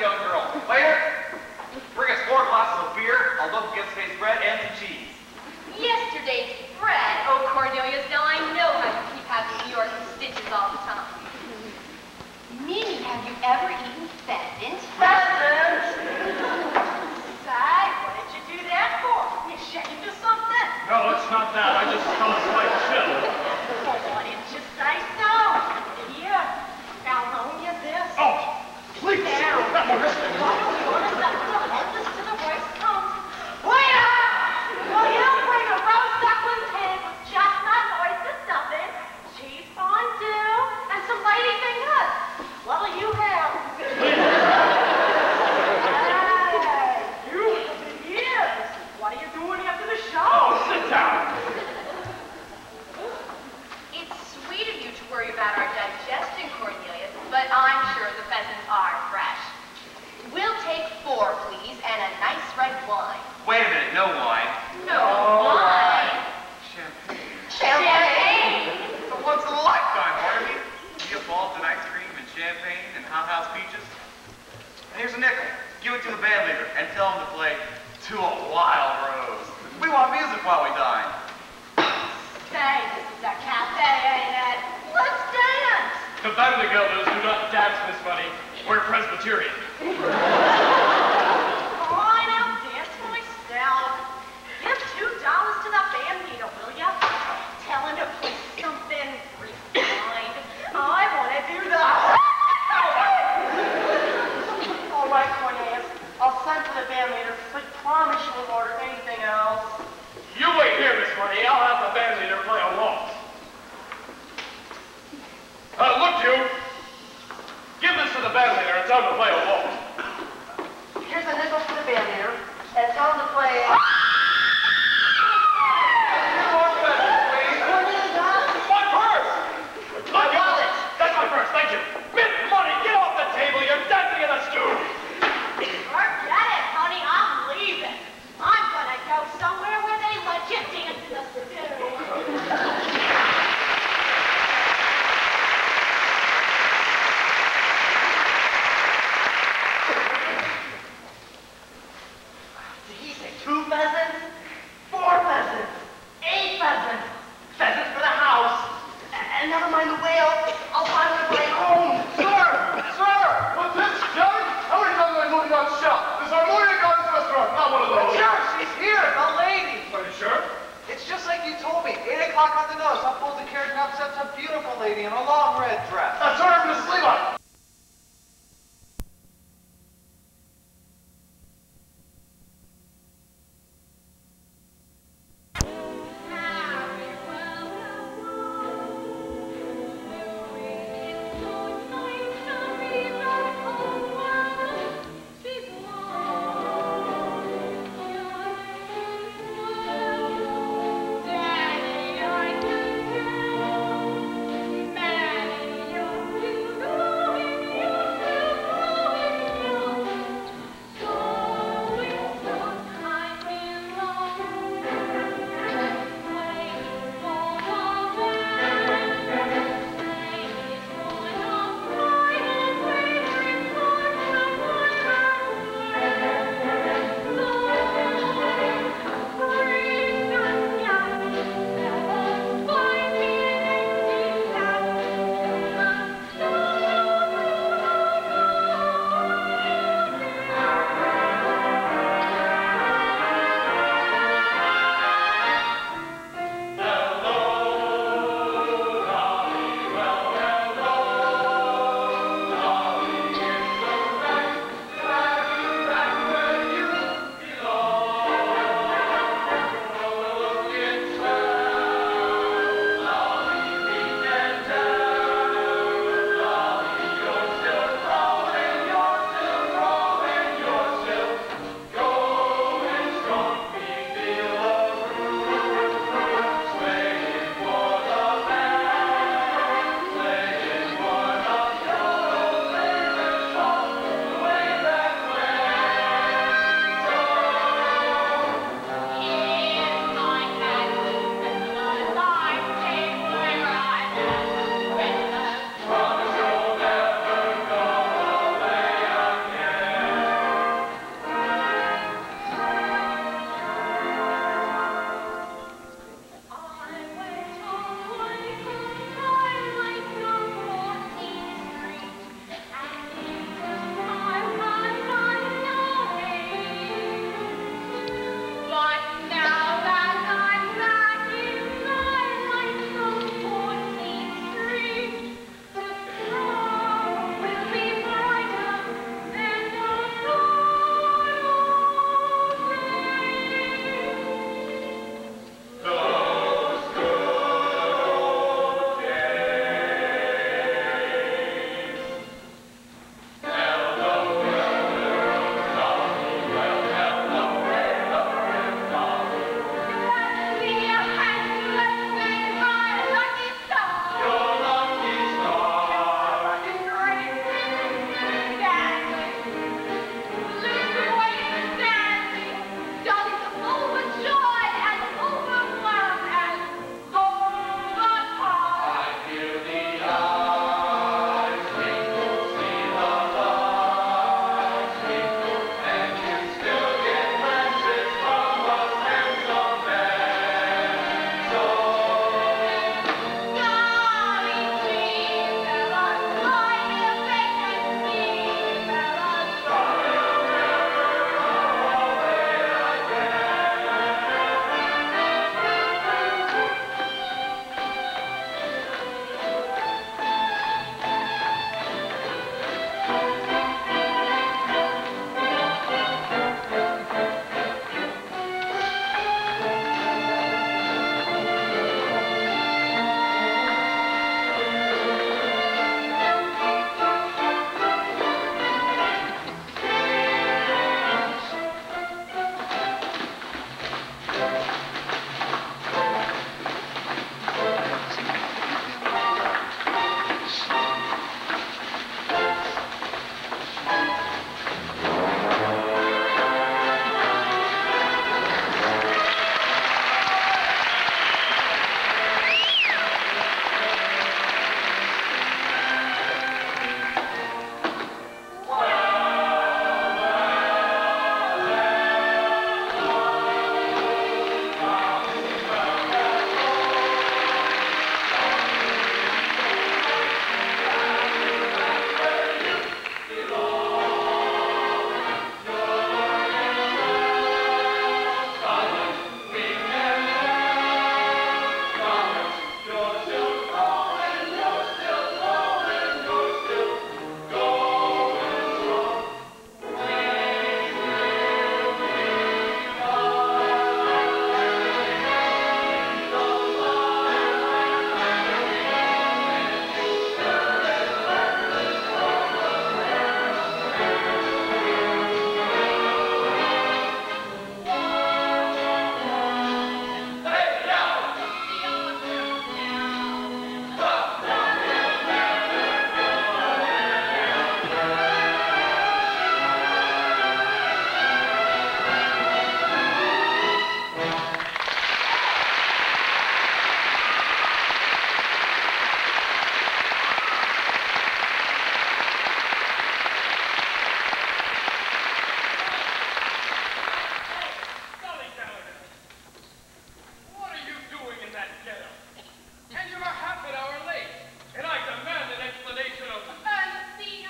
young girl. Waiter, bring us 4 glasses of beer, a loaf of yesterday's bread, and some cheese. Yesterday's bread. Oh, Cornelius, now I know how you keep having New York in stitches all the time. Mimi, have you ever eaten pheasant? Pheasant! Say, what did you do that for? You ashamed of something? No, it's not that. I just smell a slight chill. Well, why didn't you say so? Here, I'll loan you this. Oh, please. Now, Not more risky. why don't you order something to help us to the rice comes? Waiter! Will you bring a roast duckling pig with chestnut oyster stuffing, cheese fondue, and some lady fingers? What'll you have? Hey, you have been years. What are you doing after the show? Oh, sit down. It's sweet of you to worry about our digestion, Cornelius, but I'm sure the pheasants are fresh. We'll take 4, please, and a nice red wine. Wait a minute, no wine. No wine? Champagne. Champagne! For once in a lifetime, Barnaby. You involved in ice cream and champagne and hothouse peaches. And here's a nickel. Give it to the band leader and tell him to play To a Wild Rose. We want music while we dine. Say, this is a cafe, ain't it? Let's dance! The Vandergelders do not dance, Miss Money. We're Presbyterian. Fine, I'll dance myself. Give $2 to the band leader, will ya? Tell him to play something refined. I want to do the... All right, Cornelius. I'll send for the band leader, but promise you won't order anything else. You wait here, Miss Money. I'll have the band leader play a waltz. Look, you. Give this to the band leader and tell him to play a waltz.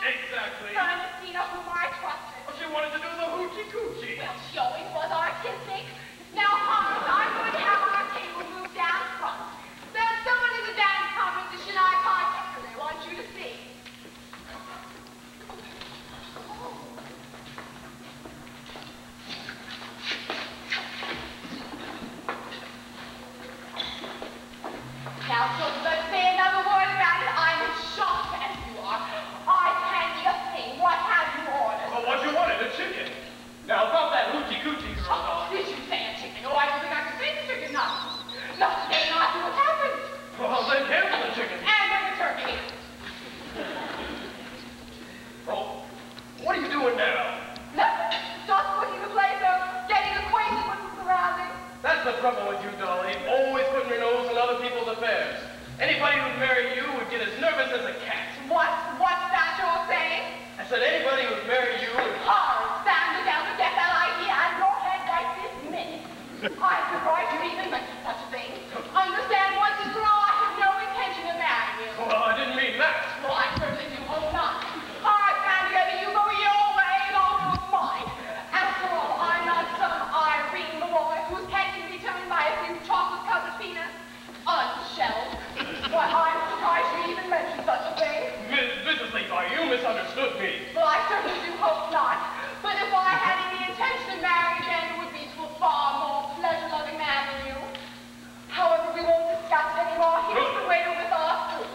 Exactly. Ernestina, whom I trusted. Well, she wanted to do the hoochie-coochie. Well, she always was artistic. Now, Hans, I'm going to have our table moved down front. There's someone in the dance competition I particularly want you to see. Now, so let's say another word about it. I'm as shocked as you are. I can't eat a thing. What have you ordered? Well, what you wanted, a chicken. Now, about that hoochie-coochie, girl Oh, doll. did you say a chicken? Oh, I don't think I can say the chicken. No. No, they not do what happened. Well, then cancel the chicken. And then the turkey. Oh, what are you doing now? Nothing. Just looking the place over, getting acquainted with the surroundings. That's the trouble with you, Dolly. Always putting your nose in other people's affairs. Anybody who'd marry you would get as nervous as a cat. What's that you're saying? I said anybody who'd marry you would... Hard, stand it down to get that idea out of your head right this minute. I'm surprised you even mentioned such a thing. Understand once and for all, I have no intention of marrying you. Well, I didn't mean that. Well, I certainly do hope not. All right, stand together, you go your way and I'll go mine. After all, I'm not some Irene Malloy whose head can be turned by a few chocolate-covered peanuts. Unshelled. Why, I'm surprised you even mentioned such a thing. Mrs. Levi, you misunderstood me. Well, I certainly do hope not. But if I had any intention of marrying again, it would be to a far more pleasure-loving man than you. However, we won't discuss it anymore. Here's the waiter with our food.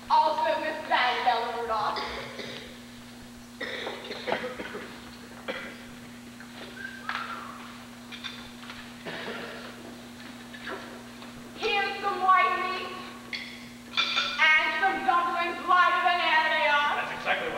Also, Miss Vanderbilt ordered off. Here's some white meat and some dumplings lighter than air they are. That's exactly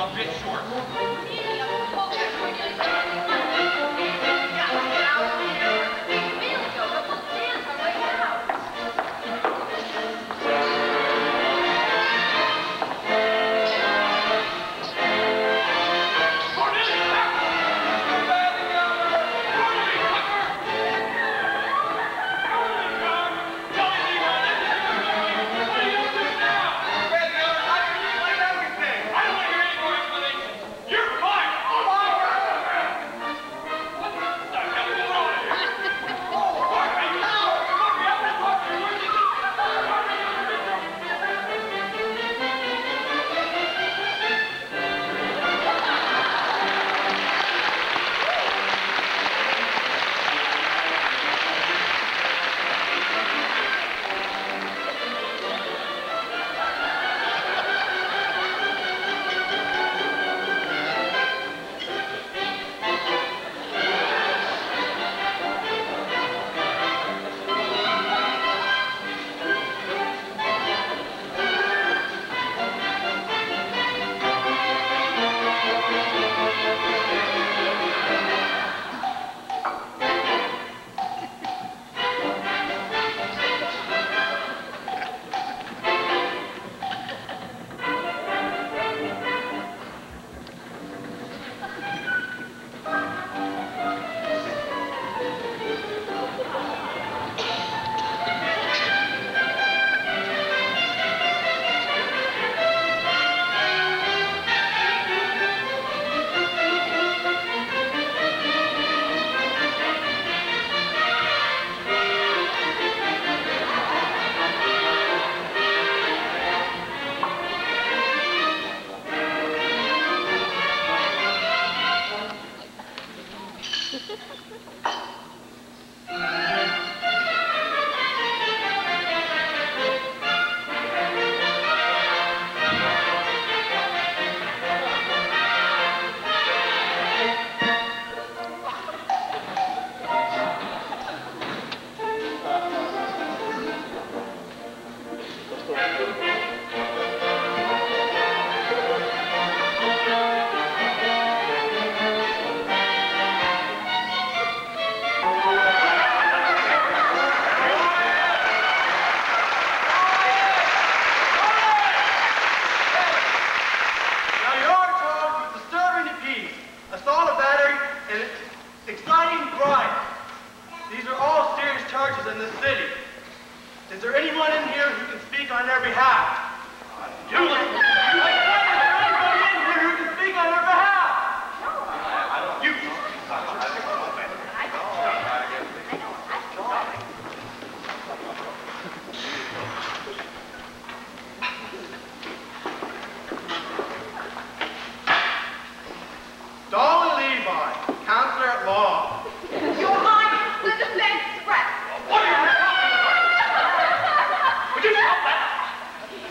a bit short.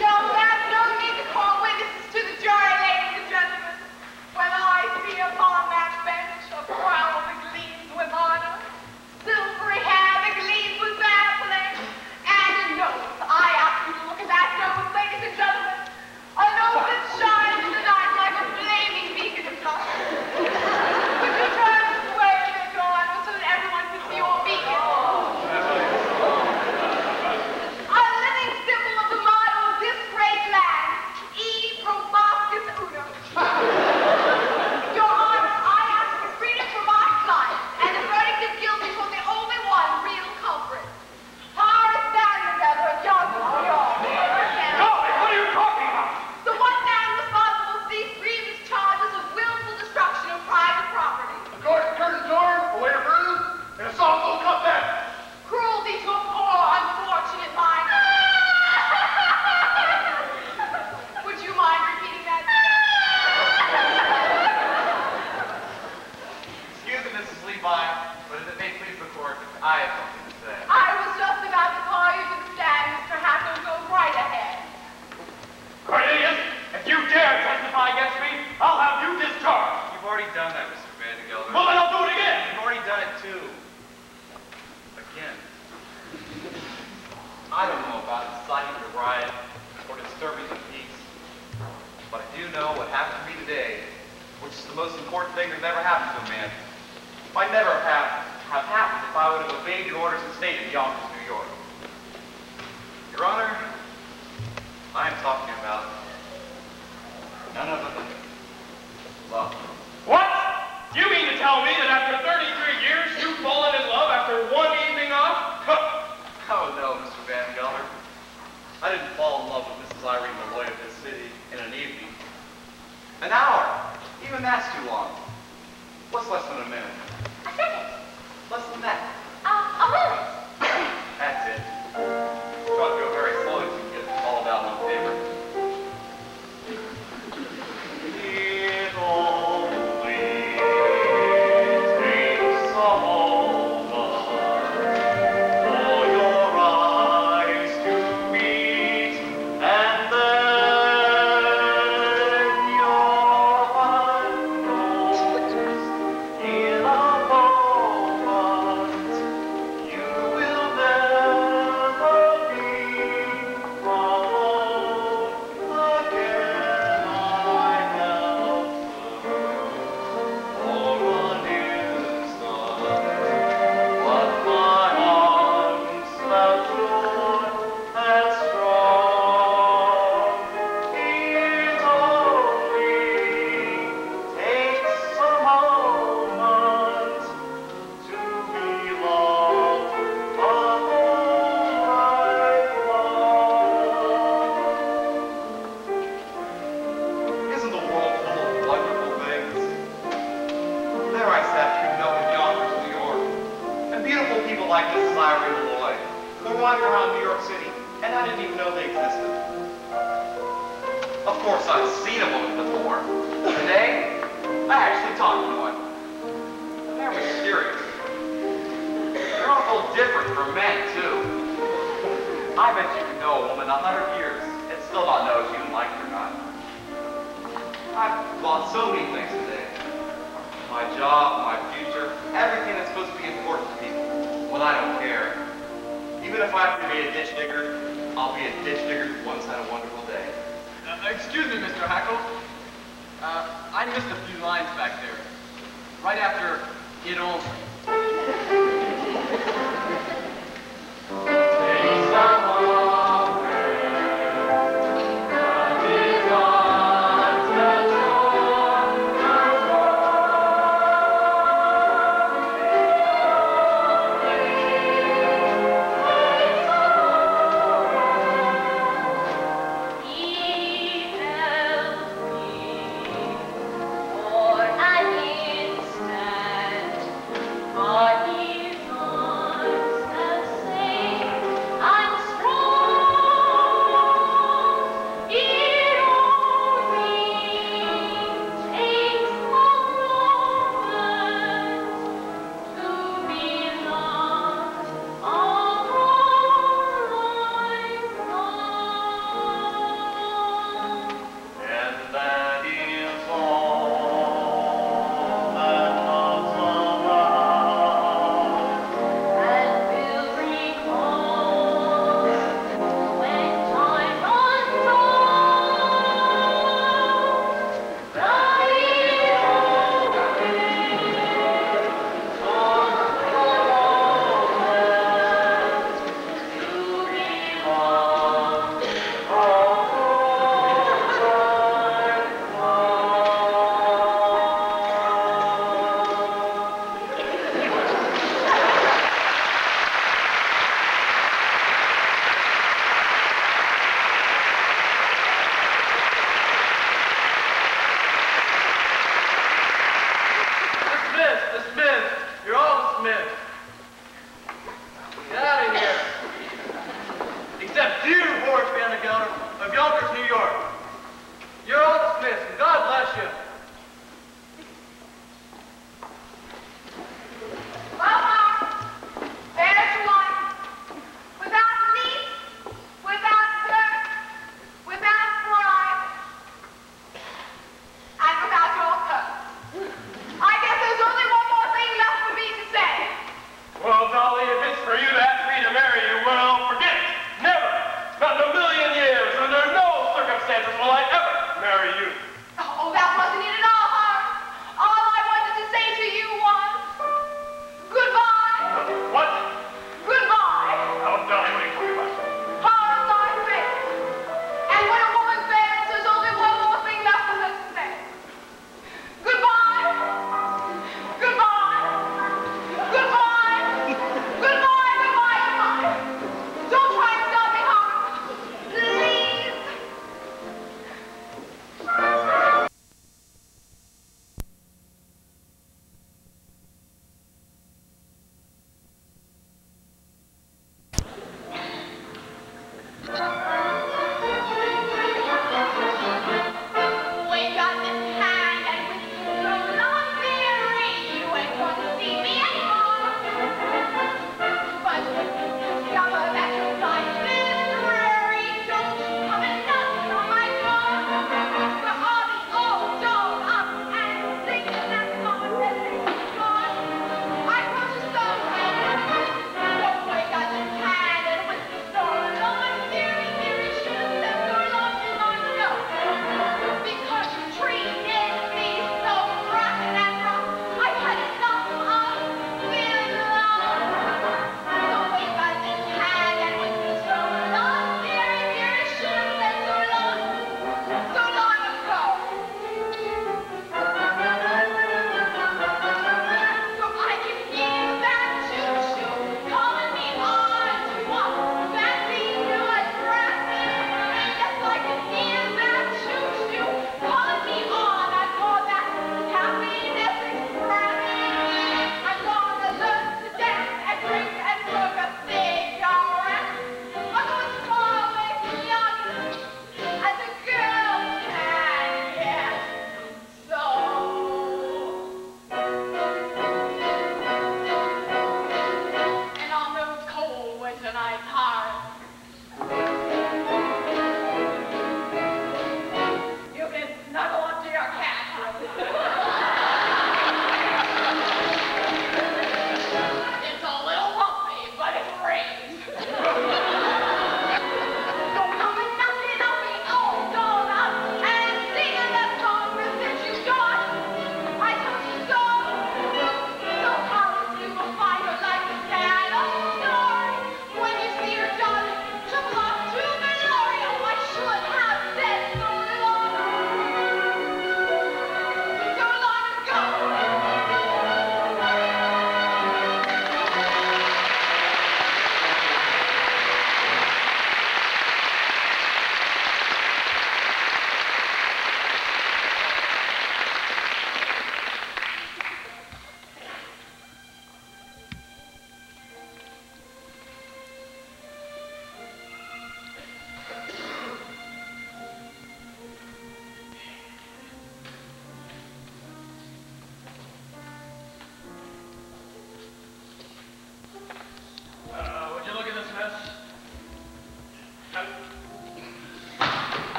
No, that's no need to call know what happened to me today, which is the most important thing that never happened to a man. Might never have happened if I would have obeyed the orders and stayed in Yonkers, New York. Your Honor, I am talking about none other than love. What? You mean to tell me that after 33 years, you've fallen in love after one evening off? Oh no, Mr. Van Gelder. I didn't fall in love with Mrs. Irene Malloy of this city in an evening. An hour. Even that's too long. What's less than a minute? A second. Less than that. A minute. That's it. Try to go very slowly so you can get it all down on paper. It only takes a moment for your eyes to meet, and then your heart knows in a moment you will never be alone again. I have for an instant what my arms have shown and strong. It only takes a moment to be loved a whole life long. Isn't the world full of wonderful things? There I sat shooting up in Yonkers, New York, and beautiful people like Mrs. Irene Malloy were wandering around New York City, and I didn't even know they existed. Of course, I've seen a woman before. Today, I actually talked to one. And they're mysterious. They're awful different from men, too. I bet you could know a woman 100 years and still not know if you like her or not. I've lost so many things today. My job, my future, everything that's supposed to be important to people. Well, I don't care. Even if I have to be a ditch digger, I'll be a ditch digger who once had a wonderful day. Excuse me, Mr. Hackle. I missed a few lines back there. Right after it only. He held me for an instant.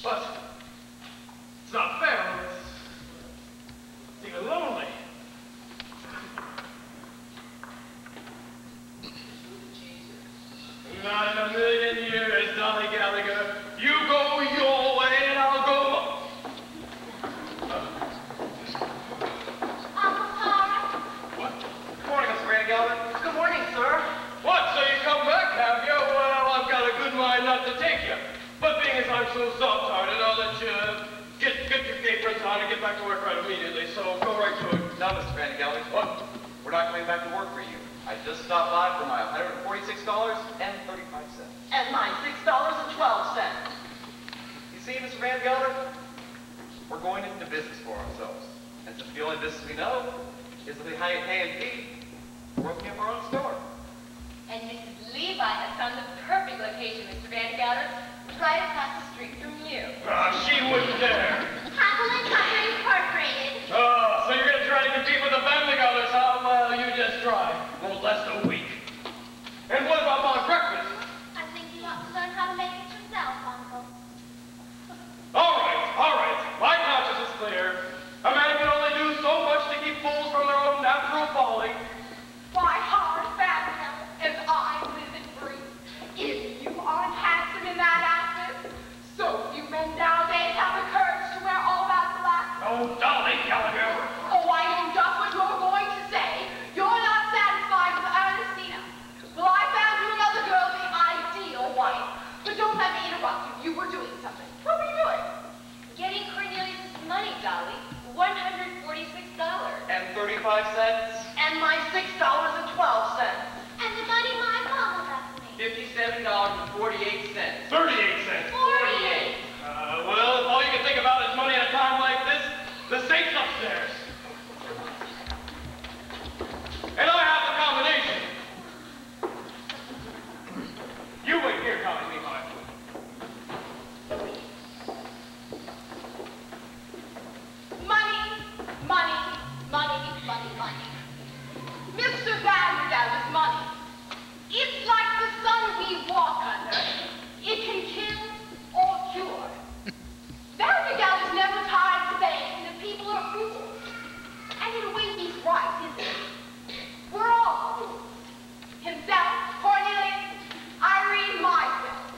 But it's not fair. It's even lonely. Not in a million years, Dolly Gallagher. You go your way and I'll go. Uncle Horace? What? Good morning, Mr. Randy Gallagher. Good morning, sir. What? So you come back, have you? Well, I've got a good mind not to take you. But being as I'm so soft-hearted, I'll let you get your papers on and get back to work right immediately. So go right to it. No, Mr. Randy Gallagher. What? We're not coming back to work for you. I just stopped by for my $146.35. And mine, $6.12. You see, Mr. Van Gelder, we're going into business for ourselves. And since the only business we know is the K&P, we're opening up our own store. And Mrs. Levi has found the perfect location, Mr. Van Gelder, right across the street from you. She wouldn't dare. Hackle and Tucker Incorporated. Oh, so you're going to try to compete with the Family Gathers, huh? Well, you just try. Won't last a week. And what about my breakfast? I think you ought to learn how to make it yourself, Uncle. All right. My conscience is clear. A man can only do so much to keep fools from their own natural folly. Why, Horace Vanderbilt, as I live and breathe, if you aren't handsome in that outfit, so few men nowadays have the courage to wear all that black. Oh, Dolly Gallagher. Oh, I know just what you're going to say. You're not satisfied with Ernestina. Well, I found you another girl, the ideal wife. But don't let me interrupt you. You were doing something. What were you doing? Getting Cornelius' money, Dolly. $146. And 35 cents? And my $6.12. And the money my mama left me. $57.48. 38 cents. 48. Well, if all you can think about is money at a time like this, the safe's upstairs. And I have the combination. You wait here, Dolly Levi. Money. Mr. Vandergelder's money. It's like the sun we walk under. It can kill or cure. Vandergelder's never tired of saying that people are fools. And in a way, he's right, isn't he? We're all fools. Himself, Cornelius, Irene, myself.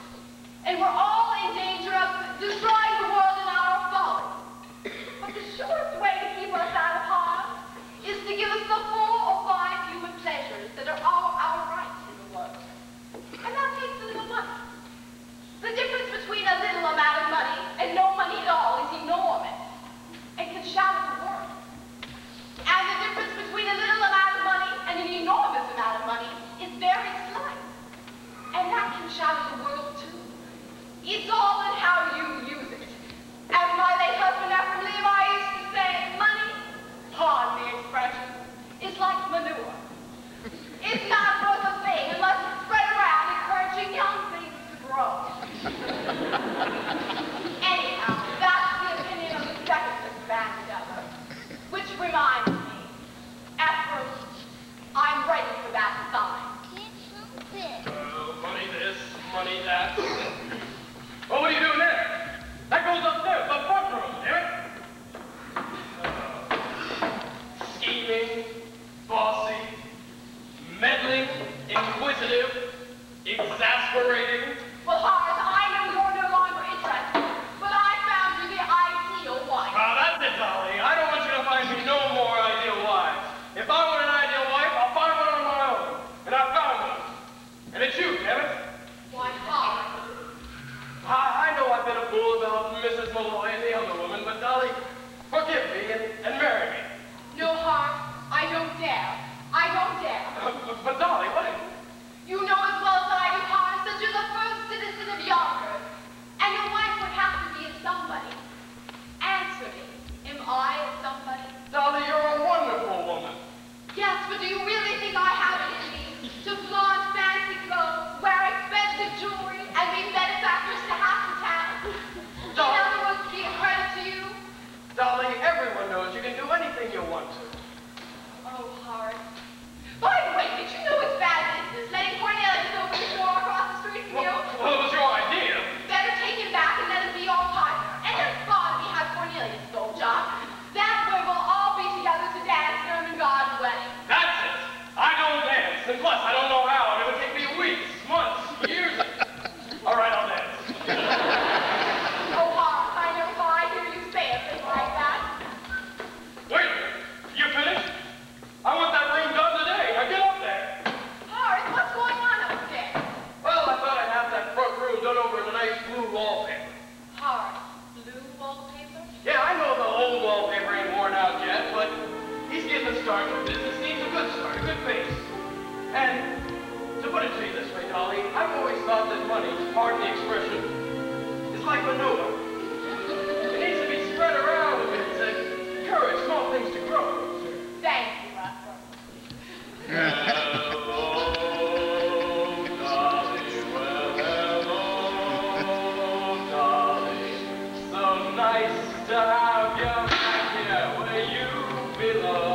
And we're all in danger of destroying the world in our folly. But the surest way to keep us out of harm is to give us the 4 or 5 human pleasures that are all our rights in the world. And that takes a little money. The difference between a little amount of money and no money at all is enormous and can shatter the world. And the difference between a little amount of money and an enormous amount of money is very slight. And that can shatter the world too. It's all in how you use it. As my late husband Ephraim Levi used to say, money, pardon the expression, is like manure. It's not worth a thing unless it's spread around encouraging young things to grow. Anyhow, that's the opinion of the second Mr. Vandergelder. Which reminds me, Ephraim, I'm ready for that sign. Money this, money that. Oh, what are you doing there? That goes upstairs, the front room, damn it. Scheming, bossy, meddling, inquisitive, exasperating. Well, Horace, I know you're no longer interested, but I found you the ideal wife. That's it, Dolly. I don't want you to find me no more ideal wives. If I want an ideal wife, I'll find one on my own. And I found one. And it's you, damn it. Why, Horace? I know I've been a fool about Mrs. Malloy and the other woman, but Dolly, forgive me and marry me. No, Horace, I don't dare. I don't dare. But Dolly, what? You know as well as I do, Horace, that you're the first citizen of Yonkers, and your wife would have to be a somebody. Answer me. Am I a somebody? Dolly, you're a wonderful woman. Yes, but do you really think I have it in me to flaunt fancy clothes, wear expensive jewelry, and be benefactors to half the town? In other words, be pardon the expression, is like manure. It needs to be spread around a bit to encourage small things to grow. Thank you, Russell. Hello, Dolly, well, hello, Dolly. So nice to have you back here where you belong.